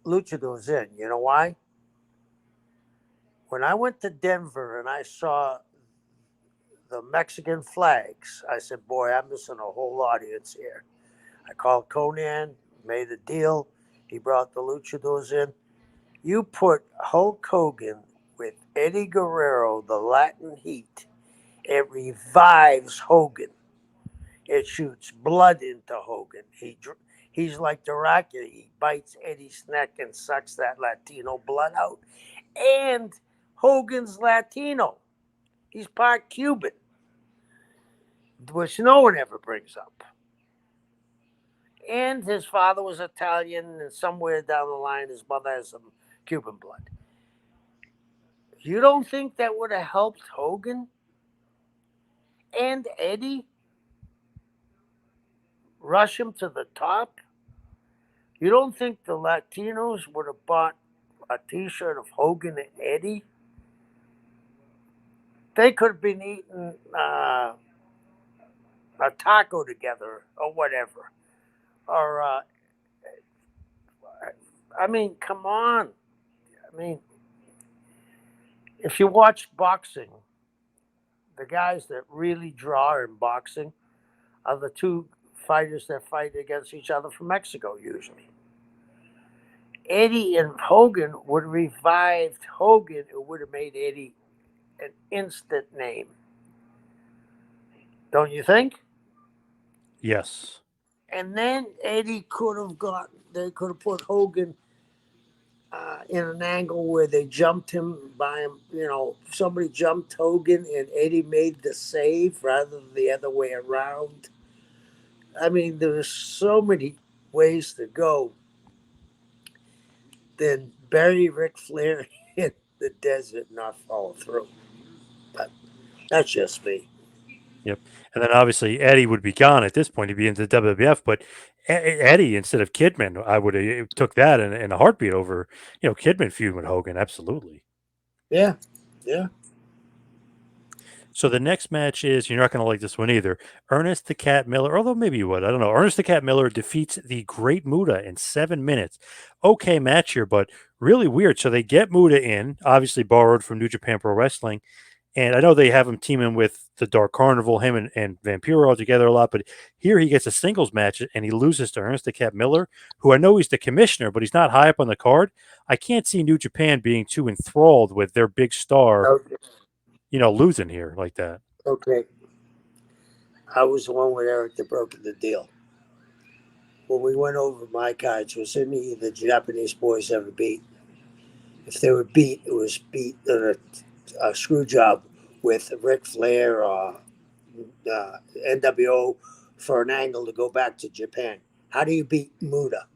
luchadors in. You know why? When I went to Denver and I saw the Mexican flags, I said, boy, I'm missing a whole audience here. I called Conan, made a deal. He brought the luchadors in. You put Hulk Hogan with Eddie Guerrero, the Latin Heat. It revives Hogan. It shoots blood into Hogan. He's like Dracula. He bites Eddie's neck and sucks that Latino blood out. And Hogan's Latino. He's part Cuban, which no one ever brings up. And his father was Italian, and somewhere down the line, his mother has some Cuban blood. You don't think that would have helped Hogan and Eddie rush him to the top? You don't think the Latinos would have bought a T-shirt of Hogan and Eddie? They could have been eating a taco together or whatever. Or I mean, come on. I mean, if you watch boxing, the guys that really draw in boxing are the two fighters that fight against each other from Mexico usually. Eddie and Hogan would have revived Hogan. It would have made Eddie an instant name, don't you think? Yes. And then Eddie could have got. They could have put Hogan in an angle where they jumped him by him. You know, somebody jumped Hogan and Eddie made the save rather than the other way around. I mean, there's so many ways to go. Then bury Ric Flair in the desert and not follow through. But that's just me. Yep. And then obviously Eddie would be gone at this point. He'd be into the WWF, but Eddie instead of Kidman, I would have took that in a heartbeat over, Kidman feud with Hogan. Absolutely. Yeah, yeah. So the next match is, you're not going to like this one either. Ernest the Cat Miller, although maybe you would. I don't know. Ernest the Cat Miller defeats the Great Muta in 7 minutes. Okay match here, but really weird. So they get Muta in, obviously borrowed from New Japan Pro Wrestling. And I know they have him teaming with the Dark Carnival, him and Vampiro all together a lot, but here he gets a singles match and he loses to Ernest the Cat Miller, who I know he's the commissioner, but he's not high up on the card. I can't see New Japan being too enthralled with their big star, Okay. losing here like that. Okay. I was the one with Eric that broke the deal. When we went over my cards, was any of the Japanese boys ever beat? If they were beat, it was beat a screw job with Ric Flair or NWO for an angle to go back to Japan. How do you beat Muda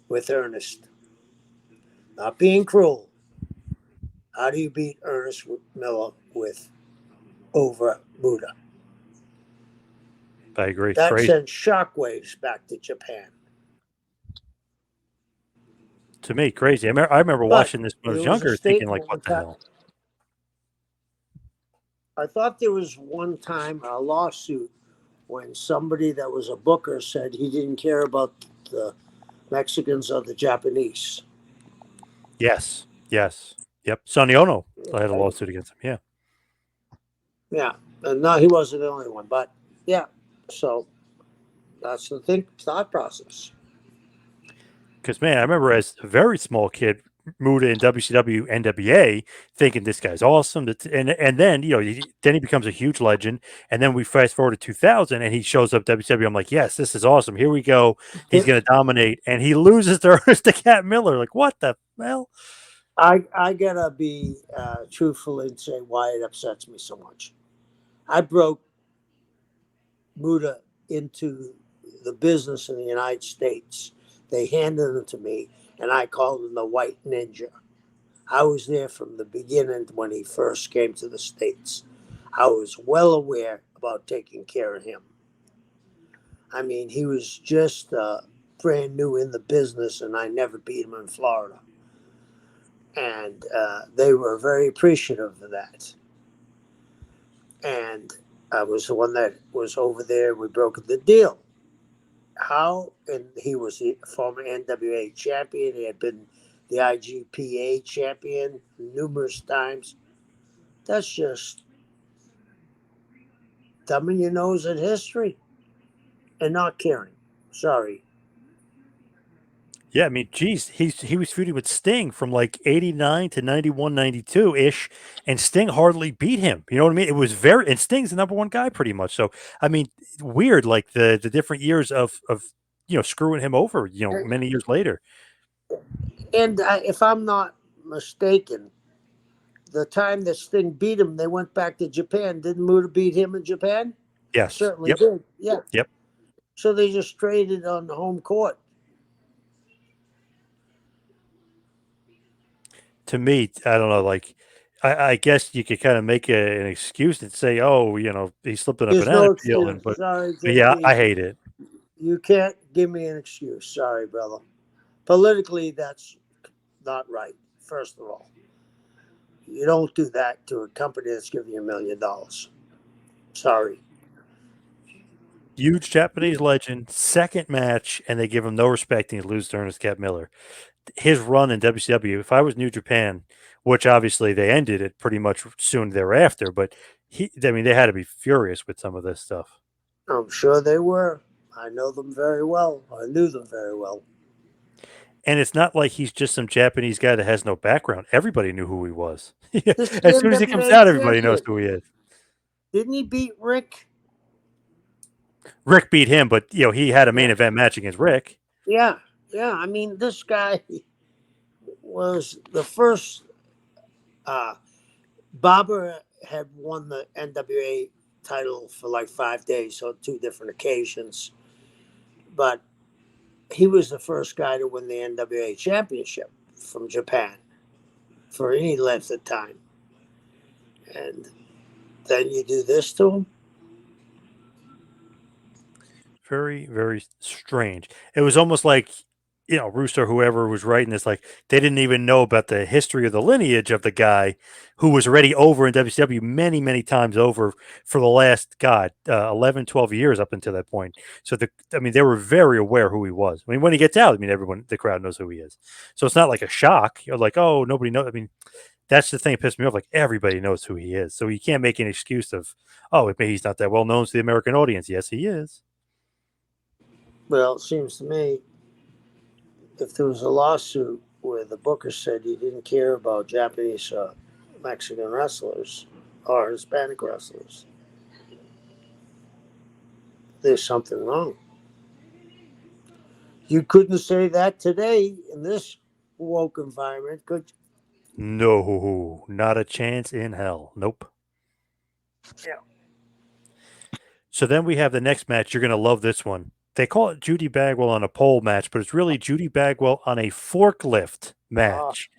with Ernest? Not being cruel. How do you beat Ernest Miller with over Muda? I agree. That Crazy. sends shockwaves back to Japan. To me, crazy. I remember But watching this when I was there was a younger thinking, statement like, one what the time. hell? I thought there was one time a lawsuit when somebody that was a booker said he didn't care about the Mexicans or the Japanese. Yes. Yes. Yep. Sonny Ono had a Right? lawsuit against him. Yeah. Yeah. And no, he wasn't the only one. But yeah. So that's the thought process. Because, man, I remember as a very small kid, Muda in WCW NWA, thinking this guy's awesome. And then, then he becomes a huge legend. And then we fast forward to 2000 and he shows up WCW. I'm like, yes, this is awesome. Here we go. He's going to dominate. And he loses to Ernest the Cat Miller. Like, what the hell? I gotta be truthful and say why it upsets me so much. I broke Muda into the business in the United States. They handed him to me, and I called him the White Ninja. I was there from the beginning when he first came to the States. I was well aware about taking care of him. I mean, he was just brand new in the business, and I never beat him in Florida. And they were very appreciative of that. And I was the one that was over there. We broke the deal. How? And he was the former NWA champion. He had been the IGPA champion numerous times. That's just thumbing your nose at history and not caring. Sorry. Yeah, I mean, geez, he was feuding with Sting from like 89 to 91, 92 ish, and Sting hardly beat him. You know what I mean? It was and Sting's the number one guy pretty much. So, I mean, weird, like the different years of screwing him over, many years later. And if I'm not mistaken, the time that Sting beat him, they went back to Japan. Didn't Muta beat him in Japan? Yes. Certainly Yep. did. Yeah. Yep. So they just traded on the home court. To me, I don't know, like, I guess you could kind of make an excuse and say, oh, he slipped in a There's banana no peel, excuse. Sorry, but yeah, JP. I hate it. You can't give me an excuse. Sorry, brother. Politically, that's not right, first of all. You don't do that to a company that's giving you $1 million. Sorry. Huge Japanese legend, second match, and they give him no respect, and he loses to Ernest Cat Miller. His run in WCW, if I was New Japan, which obviously they ended it pretty much soon thereafter, but I mean, they had to be furious with some of this stuff. I'm sure they were. I know them very well. I knew them very well. And it's not like he's just some Japanese guy that has no background. Everybody knew who he was. This is the As soon as he comes NWA out, everybody knows champion. who he is. Didn't he beat Rick? Rick beat him, but he had a main Yeah. event match against Rick. Yeah. Yeah. I mean, this guy was the first. Uh, Bobber had won the NWA title for like 5 days, so two different occasions. But he was the first guy to win the NWA championship from Japan for any length of time. And then you do this to him? Very, very strange. It was almost like, Rooster, whoever was writing this, like they didn't even know about the history of the lineage of the guy who was already over in WCW many, many times over for the last, 11, 12 years up until that point. So, they were very aware who he was. I mean, when he gets out, everyone, the crowd knows who he is. So it's not like a shock. You're like, oh, nobody knows. That's the thing that pissed me off. Like everybody knows who he is. So you can't make an excuse of, oh, maybe he's not that well known to the American audience. Yes, he is. Well, it seems to me if there was a lawsuit where the booker said he didn't care about Japanese Mexican wrestlers or Hispanic wrestlers, there's something wrong. You couldn't say that today in this woke environment, could you? No, not a chance in hell. Nope. Yeah. So then we have the next match. You're going to love this one. They call it Judy Bagwell on a pole match, but it's really Judy Bagwell on a forklift Ah, match.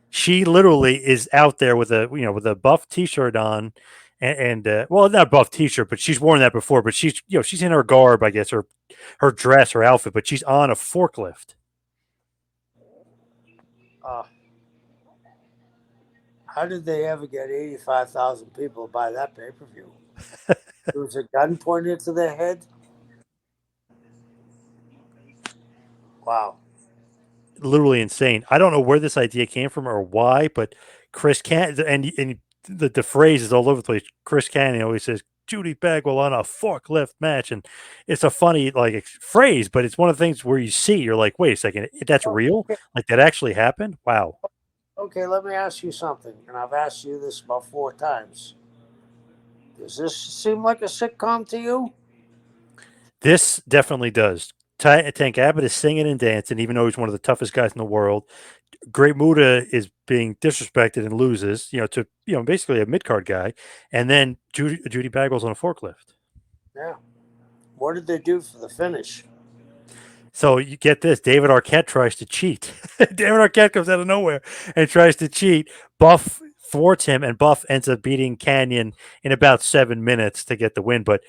She literally is out there with a buff T-shirt on, and well, not buff T-shirt, but she's worn that before. But she's in her garb, I guess, or her dress, her outfit, but she's on a forklift. ah. How did they ever get 85,000 people to buy that pay per view? There was a gun pointed to their head. Wow. Literally insane. I don't know where this idea came from or why, but Chris Can and the phrase is all over the place. Chris Cannon always says Judy Bagwell on a forklift match, and it's a funny phrase, but it's one of the things where you see you're like, wait a second, that's real? Okay, Like that actually happened? Wow. okay, let me ask you something, and I've asked you this about 4 times. Does this seem like a sitcom to you? This definitely does. Tank Abbott is singing and dancing, even though he's one of the toughest guys in the world. Great Muta is being disrespected and loses, to basically a mid card guy, and then Judy Bagwell's on a forklift. Yeah. What did they do for the finish? So you get this: David Arquette tries to cheat. David Arquette comes out of nowhere and tries to cheat. Buff thwarts him, and Buff ends up beating Canyon in about 7 minutes to get the win. But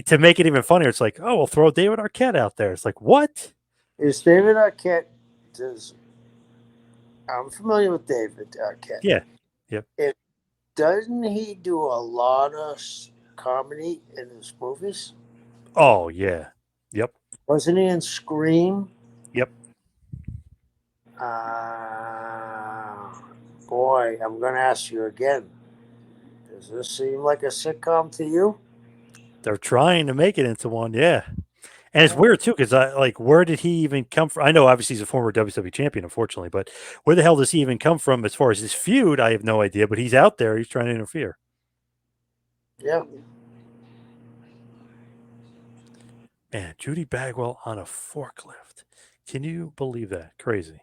to make it even funnier, it's like, oh, we'll throw David Arquette out there. It's like, what? Is David Arquette? Does I'm familiar with David Arquette. Yeah. Yep. Doesn't he do a lot of comedy in his movies? Oh yeah. Yep. Wasn't he in Scream? Yep. Uh, Boy, I'm going to ask you again. Does this seem like a sitcom to you? They're trying to make it into one. Yeah. And it's weird too, because where did he even come from? I know obviously he's a former WWE champion, unfortunately, but where the hell does he even come from as far as his feud? I have no idea. But he's out there. He's trying to interfere. Yeah. Man, Judy Bagwell on a forklift. Can you believe that? Crazy.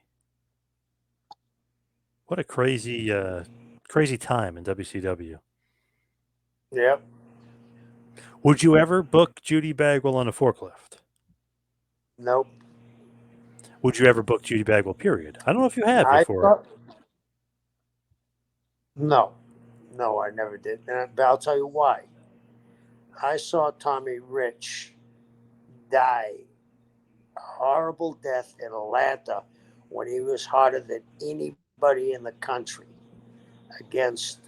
What a crazy time in WCW. Yep. Would you ever book Judy Bagwell on a forklift? Nope. Would you ever book Judy Bagwell? Period. I don't know if you have I before. thought, no. No, I never did. But I'll tell you why. I saw Tommy Rich die a horrible death in Atlanta when he was hotter than anybody in the country against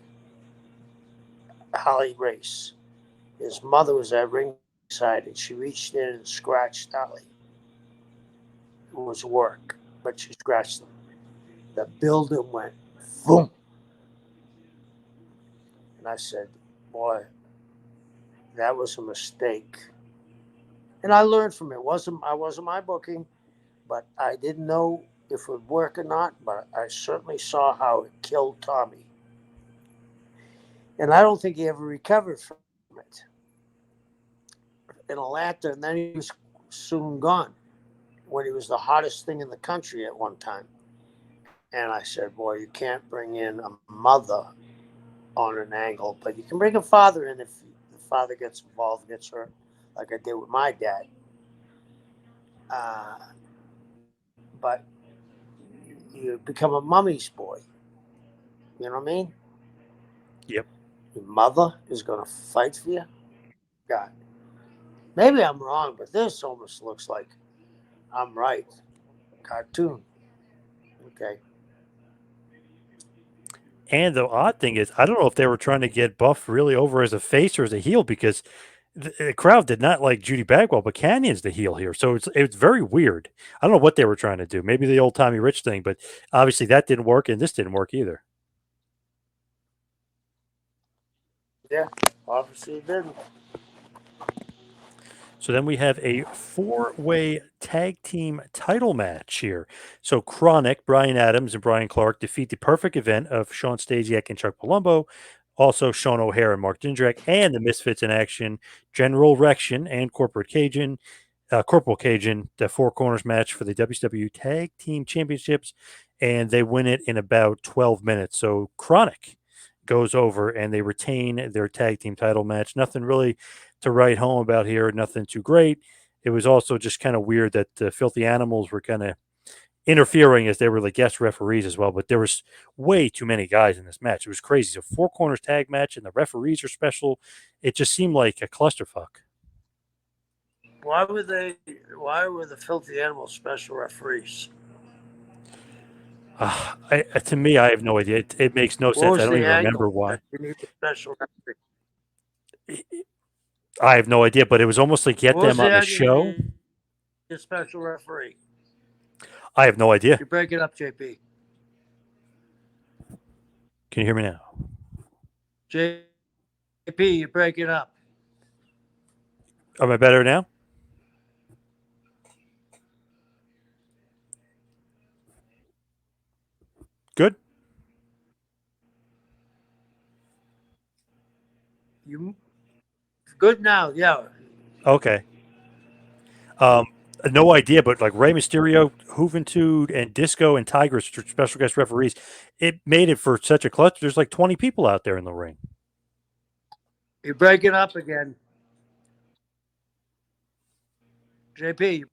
Holly Race. His mother was at ringside and she reached in and scratched Holly. It was work, but she scratched him. The building went boom. And I said, boy, that was a mistake. And I learned from it. I wasn't my booking, but I didn't know if it would work or not, but I certainly saw how it killed Tommy. And I don't think he ever recovered from it in Atlanta, and then he was soon gone when he was the hottest thing in the country at one time. And I said, boy, you can't bring in a mother on an angle, but you can bring a father in if the father gets involved, gets hurt, like I did with my dad. Uh, but you become a mummy's boy. You know what I mean? Yep. Your mother is going to fight for you. God, maybe I'm wrong, but this almost looks like I'm right. Cartoon. Okay. And the odd thing is, I don't know if they were trying to get Buff really over as a face or as a heel because the crowd did not like Judy Bagwell, but Canyon's the heel here, so it's very weird. I don't know what they were trying to do. Maybe the old Tommy Rich thing, but obviously that didn't work, and this didn't work either. Yeah, obviously it didn't. So then we have a four-way tag team title match here. So Chronic, Brian Adams, and Brian Clark defeat the Perfect Event of Sean Stasiak and Chuck Palumbo, also Sean O'Hare and Mark Jindrak, and the Misfits in Action, General Rection and Corporal Cajun, the Four Corners match for the WCW Tag Team Championships, and they win it in about 12 minutes. So Chronic goes over and they retain their tag team title match. Nothing really to write home about here, nothing too great. It was also just kind of weird that the Filthy Animals were kind of interfering as they were the guest referees as well, but there was way too many guys in this match. It was crazy. So four corners tag match and the referees are special. It just seemed like a clusterfuck. Why were they? Why were the filthy animals special referees? To me, I have no idea. It makes no What sense. I was don't the even remember angle that why. you need a special referee? I have no idea, but it was almost like get What was them the on the angle you show. need a special referee? I have no idea. You break it up, JP. Can you hear me now? JP, you break it up. Am I better now? Good. You good now? Yeah. Okay. Um, no idea, but like Rey Mysterio, Juventud, and Disco and Tigers, special guest referees, it made it for such a clutch. There's like 20 people out there in the ring. You break it up again. JP,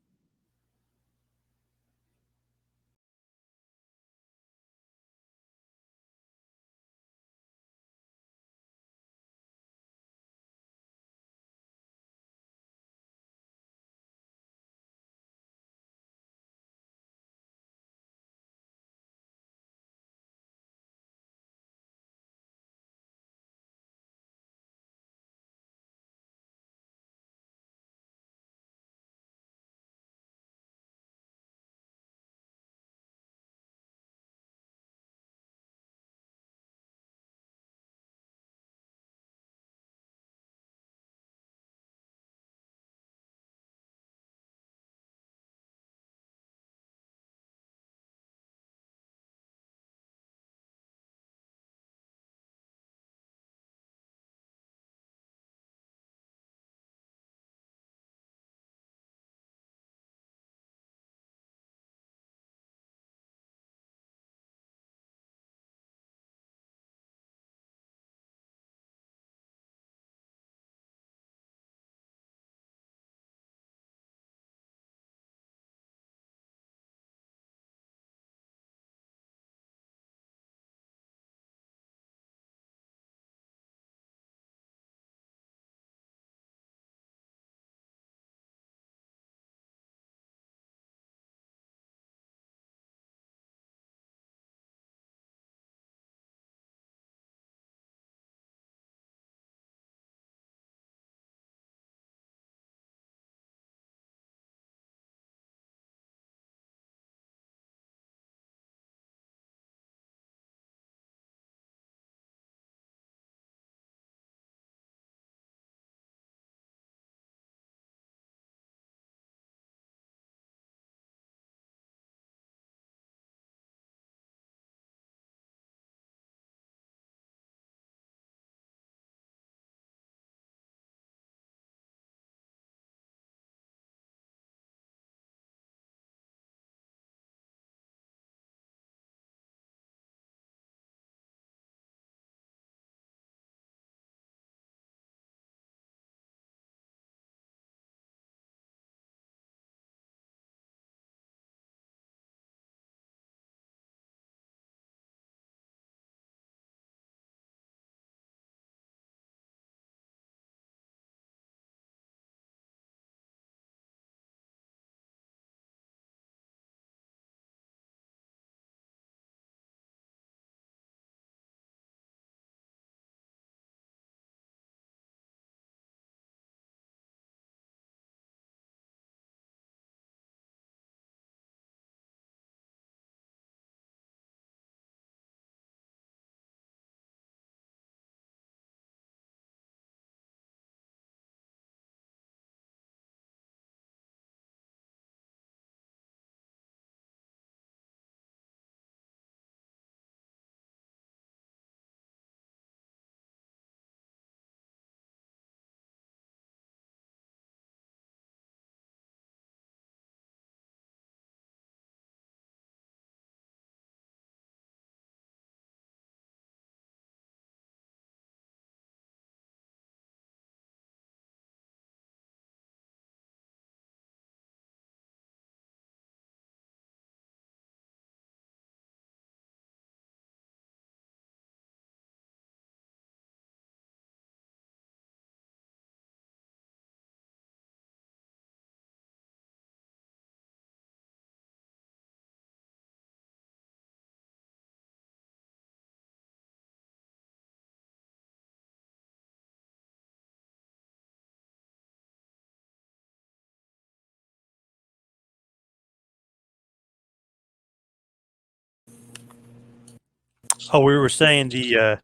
Oh, we were saying the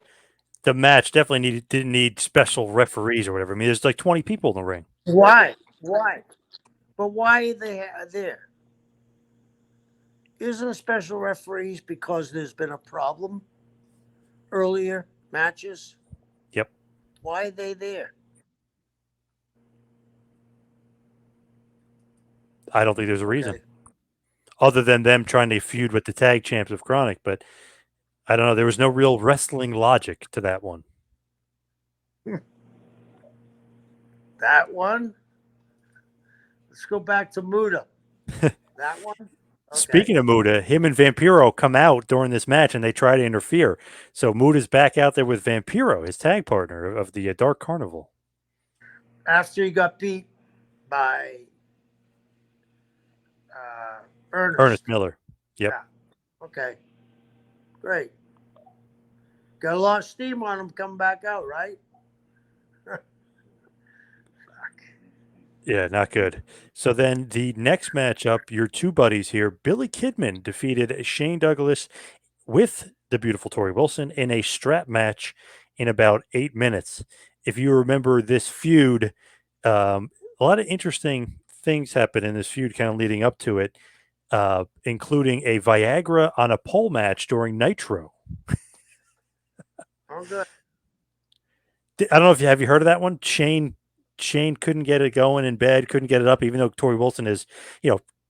match definitely didn't need special referees or whatever. I mean, there's like 20 people in the ring. Why? Why? But why are they there? Isn't a special referees because there's been a problem earlier matches? Yep. Why are they there? I don't think there's a reason Okay. other than them trying to feud with the tag champs of Chronic, but I don't know. There was no real wrestling logic to that one. That one. Let's go back to Muta. That one. Okay. Speaking of Muta, him and Vampiro come out during this match and they try to interfere. So Muta's back out there with Vampiro, his tag partner of the Dark Carnival. After he got beat by Ernest. Ernest Miller. Yep. Yeah. Okay. Great. Got a lot of steam on him coming back out, right? Yeah, not good. So then the next matchup, your two buddies here, Billy Kidman defeated Shane Douglas with the beautiful Tori Wilson in a strap match in about 8 minutes. If you remember this feud, a lot of interesting things happened in this feud kind of leading up to it, including a Viagra on a pole match during Nitro. Oh, good. I don't know if you have you heard of that one. Shane couldn't get it going in bed, couldn't get it up, even though Tori Wilson is,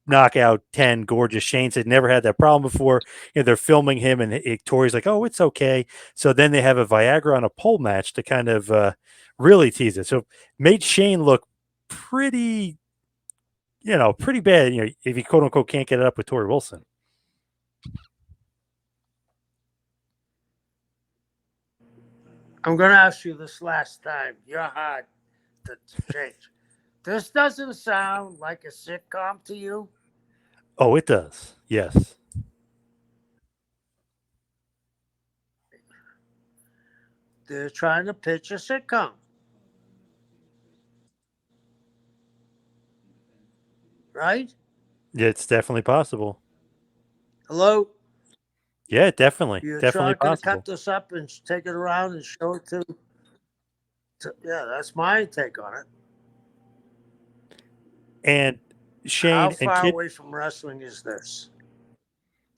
knockout 10, gorgeous. Shane said never had that problem before. They're filming him, and Tori's like, "Oh, it's okay." So then they have a Viagra on a pole match to kind of really tease it. So made Shane look pretty, pretty bad. If he quote unquote can't get it up with Tori Wilson. I'm going to ask you this last time. You're hard to change. This doesn't sound like a sitcom to you. Oh, it does. Yes. They're trying to pitch a sitcom, right? Yeah, it's definitely possible. Hello? Yeah, definitely, You're definitely trying to cut possible. this up and take it around and show it yeah, that's my take on it. And How Shane and far Kid, away from wrestling is this?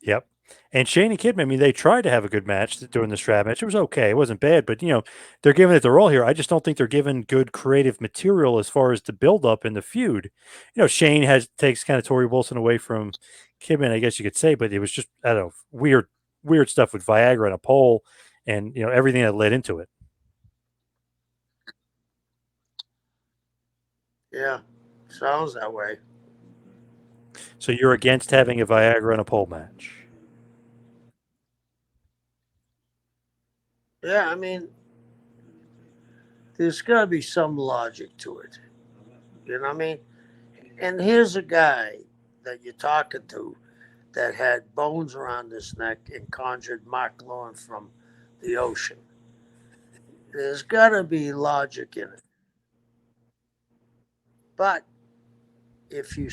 yep. And Shane and Kidman, I mean, they tried to have a good match during the strap match. It was okay. It wasn't bad, but they're giving it their all here. I just don't think they're given good creative material as far as the build up in the feud. Shane takes kind of Tori Wilson away from Kidman, I guess you could say, but it was just, I don't know, weird stuff with Viagra and a pole and everything that led into it. Yeah, sounds that way. So you're against having a Viagra and a pole match. Yeah, I mean, there's got to be some logic to it. You know what I mean? And here's a guy that you're talking to that had bones around his neck and conjured Mark Lawren from the ocean. There's got to be logic in it. But if you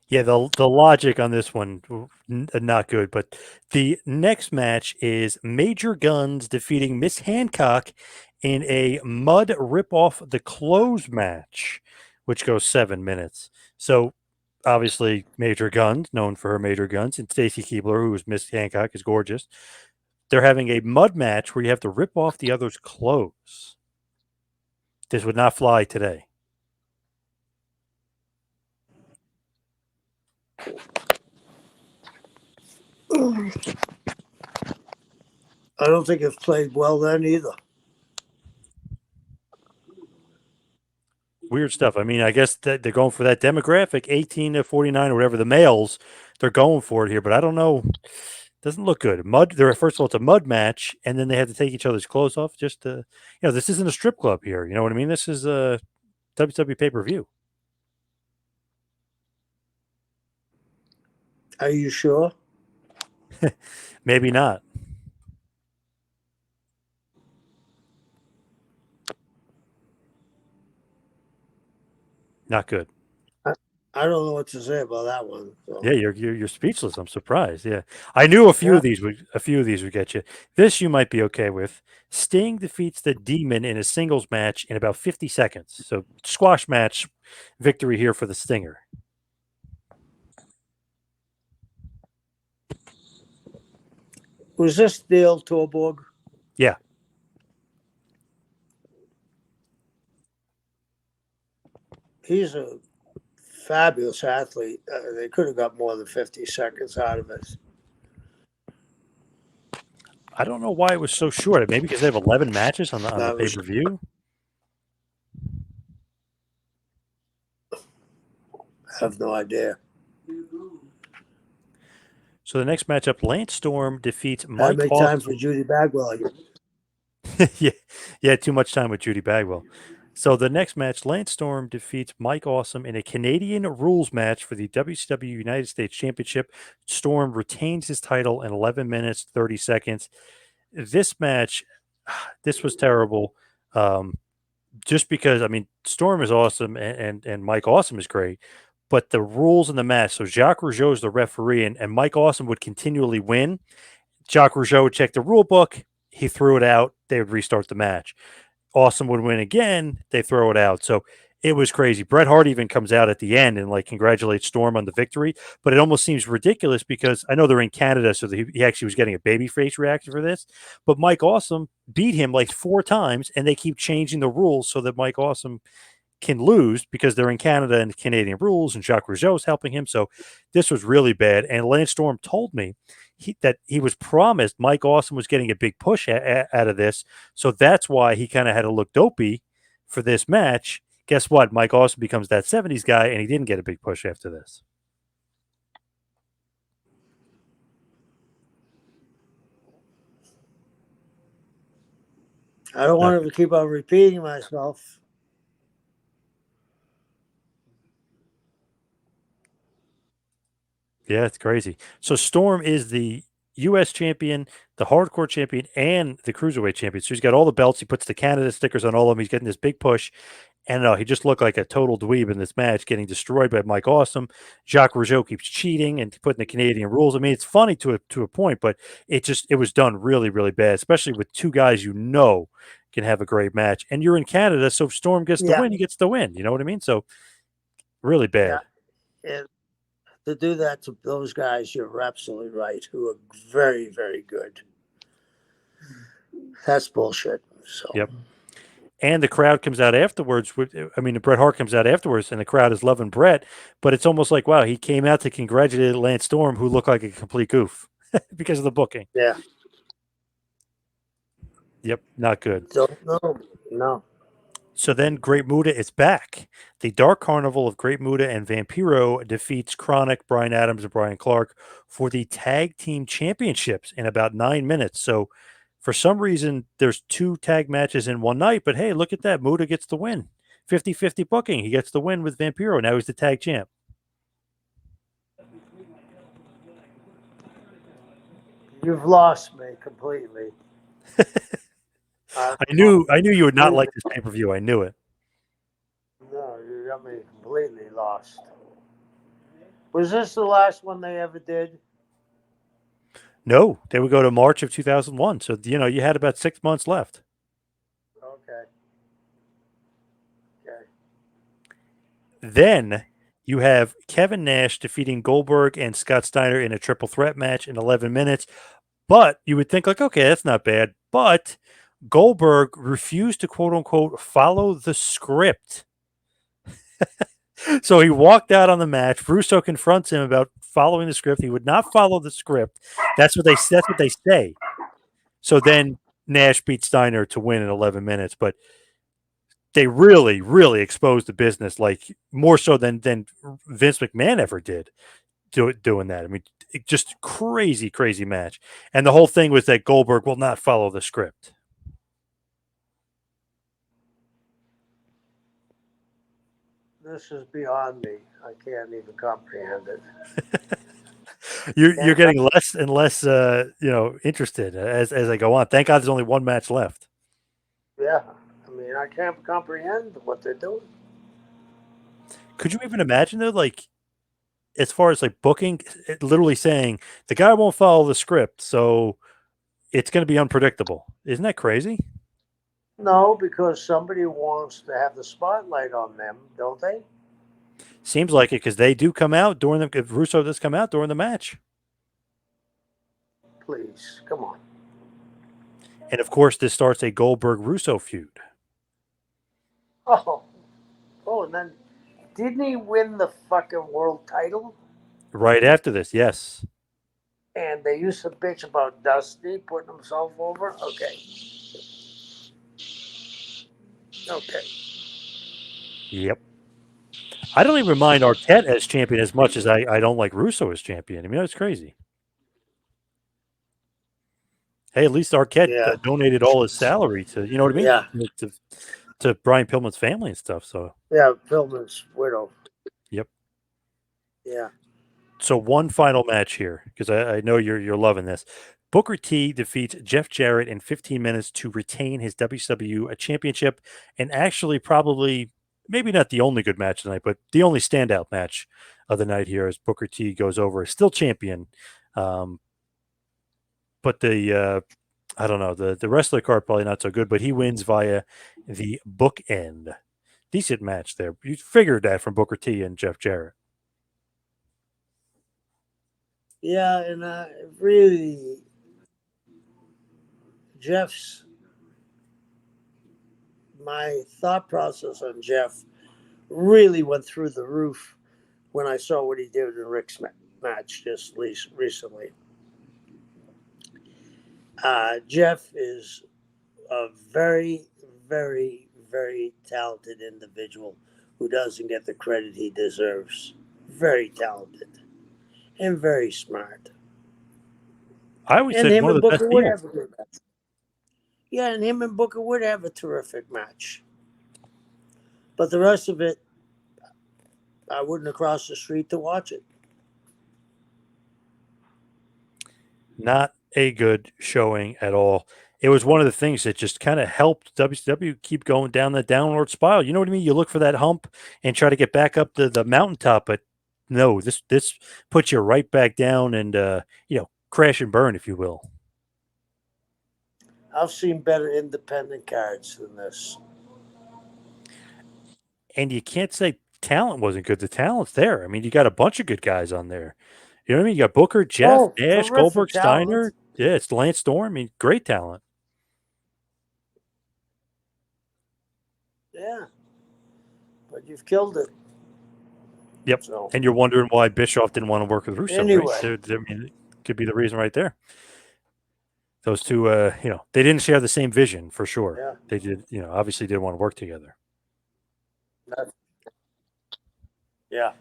Yeah, the logic on this one not good, but the next match is Major Guns defeating Miss Hancock in a mud rip off the clothes match, which goes 7 minutes. So obviously Major Guns, known for her Major Guns, and Stacy Keebler, who was Miss Hancock, is gorgeous. They're having a mud match where you have to rip off the other's clothes. This would not fly today. I don't think it played well then either. Weird stuff. I mean, I guess that they're going for that demographic, 18 to 49 or whatever, the males. They're going for it here, but I don't know. Doesn't look good. Mud. There. First of all, it's a mud match, and then they had to take each other's clothes off. Just to, this isn't a strip club here. You know what I mean? This is a WWE pay per view. Are you sure? Maybe not. Not good. I don't know what to say about that one. So. Yeah, you're speechless. I'm surprised. Yeah, I knew a few of these would get you. This you might be okay with. Sting defeats the Demon in a singles match in about 50 seconds. So squash match victory here for the Stinger. Was this Dale Torborg? Yeah. He's a fabulous athlete. They could have got more than 50 seconds out of it. I don't know why it was so short. Maybe because they have 11 matches on the pay per view. I have no idea. So the next matchup, Lance Storm defeats Mike. Make time for Judy Bagwell. yeah, too much time with Judy Bagwell. So the next match, Lance Storm defeats Mike Awesome in a Canadian rules match for the WCW United States Championship. Storm retains his title in 11 minutes, 30 seconds. This match, this was terrible. Just because, I mean, Storm is awesome and Mike Awesome is great, but the rules in the match, so Jacques Rougeau is the referee and Mike Awesome would continually win. Jacques Rougeau would check the rule book. He threw it out. They would restart the match. Awesome would win again. They throw it out. So it was crazy. Bret Hart even comes out at the end and like congratulates Storm on the victory, but it almost seems ridiculous because I know they're in Canada, so he actually was getting a babyface reaction for this. But Mike Awesome beat him like 4 times, and they keep changing the rules so that Mike Awesome can lose because they're in Canada and Canadian rules, and Jacques Rougeau is helping him. So this was really bad. And Lance Storm told me that he was promised Mike Awesome was getting a big push out of this. So that's why he kind of had to look dopey for this match. Guess what? Mike Awesome becomes that 70s guy, and he didn't get a big push after this. I don't want to keep on repeating myself. Yeah, it's crazy. So Storm is the U.S. champion, the hardcore champion, and the cruiserweight champion. So he's got all the belts. He puts the Canada stickers on all of them. He's getting this big push. And he just looked like a total dweeb in this match, getting destroyed by Mike Awesome. Jacques Rougeau keeps cheating and putting the Canadian rules. I mean, it's funny to a point, but it was done really, really bad, especially with 2 guys can have a great match. And you're in Canada, so if Storm gets the win, he gets the win. You know what I mean? So really bad. Yeah. And to do that to those guys, you're absolutely right, who are very, very good. That's bullshit. So. Yep. And the crowd comes out afterwards. Bret Hart comes out afterwards, and the crowd is loving Bret. But it's almost like, wow, he came out to congratulate Lance Storm, who looked like a complete goof because of the booking. Yeah. Yep, not good. Don't know. No. So then Great Muta is back. The Dark Carnival of Great Muta and Vampiro defeats Chronic, Brian Adams, and Brian Clark for the tag team championships in about 9 minutes. So for some reason, there's 2 tag matches in one night, but hey, look at that. Muta gets the win. 50-50 booking. He gets the win with Vampiro. Now he's the tag champ. You've lost me completely. I knew you would not like this pay-per-view. I knew it. No, you got me completely lost. Was this the last one they ever did? No, they would go to March of 2001. So, you had about 6 months left. Okay. Then you have Kevin Nash defeating Goldberg and Scott Steiner in a triple threat match in 11 minutes. But you would think like, okay, that's not bad. But Goldberg refused to quote unquote follow the script. So he walked out on the match. Russo confronts him about following the script. He would not follow the script. That's what they say. So then Nash beat Steiner to win in 11 minutes, but they really, really exposed the business, like more so than Vince McMahon ever did doing that. I mean, just crazy, crazy match. And the whole thing was that Goldberg will not follow the script. This is beyond me. I can't even comprehend it. You're Can't getting less and less, interested as I go on. Thank God there's only one match left. Yeah, I mean, I can't comprehend what they're doing. Could you even imagine though, like as far as like booking, literally saying the guy won't follow the script, so it's going to be unpredictable. Isn't that crazy? No, because somebody wants to have the spotlight on them, don't they? Seems like it because they do come out during the if Russo does come out during the match, Please, come on. and of course this starts a Goldberg Russo feud Oh, oh, and then didn't he win the fucking world title? right after this. Yes. And they used to bitch about Dusty putting himself over. Okay, okay. Yep. I don't even mind Arquette as champion as much as I don't like Russo as champion. I mean, that's crazy. Hey, at least Arquette Yeah, donated all his salary to, you know what I mean, yeah, to Brian Pillman's family and stuff. So, yeah. Pillman's widow. yep. Yeah. So one final match here because I know you're loving this. Booker T defeats Jeff Jarrett in 15 minutes to retain his WCW championship, and actually probably maybe not the only good match tonight, but the only standout match of the night here as Booker T goes over, still champion. Um, but I don't know, the rest of the card probably not so good, but he wins via the bookend. Decent match there. You figured that from Booker T and Jeff Jarrett. Yeah, and really, Jeff's my thought process on Jeff really went through the roof when I saw what he did in Rick's match just recently. Jeff is a very, very, very talented individual who doesn't get the credit he deserves. Very talented and very smart. I always And said him one of and the best Booker would deals. have a good match. Yeah, and him and Booker would have a terrific match. But the rest of it, I wouldn't have crossed the street to watch it. Not a good showing at all. It was one of the things that just kind of helped WCW keep going down the downward spiral. You know what I mean? You look for that hump and try to get back up to the mountaintop, but no, this puts you right back down and crash and burn, if you will. I've seen better independent cards than this. And you can't say talent wasn't good. The talent's there. I mean, you got a bunch of good guys on there. You know what I mean? You got Booker, Jeff, Oh, Nash, terrific Goldberg, talent. Steiner. Yeah, it's Lance Storm. I mean, great talent. Yeah. But you've killed it. Yep. So, And you're wondering why Bischoff didn't want to work with Russo, right? anyway. I mean, it could be the reason right there. Those two, they didn't share the same vision for sure. Yeah. They did, obviously didn't want to work together. Yeah.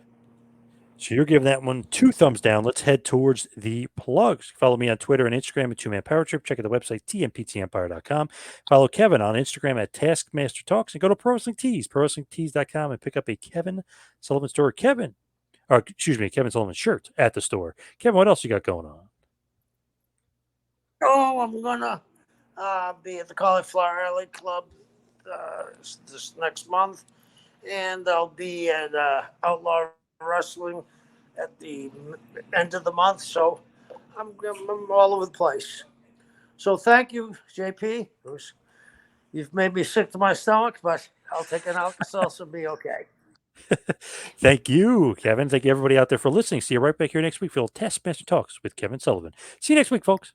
So you're giving that one 2 thumbs down. Let's head towards the plugs. Follow me on Twitter and Instagram at 2Man Power Trip. Check out the website, tmptempire.com. Follow Kevin on Instagram at Taskmaster Talks. And go to Pro Wrestling Tees, prowrestlingtees.com, and pick up a Kevin Sullivan store. Kevin Sullivan shirt at the store. Kevin, what else you got going on? Oh, I'm going to be at the Cauliflower Alley Club this next month. And I'll be at Outlaw Wrestling at the end of the month. So I'm all over the place. So thank you, JP. You've made me sick to my stomach, but I'll take an Alka-Seltzer and be okay. Thank you, Kevin. Thank you, everybody out there, for listening. See you right back here next week for Taskmaster Talks with Kevin Sullivan. See you next week, folks.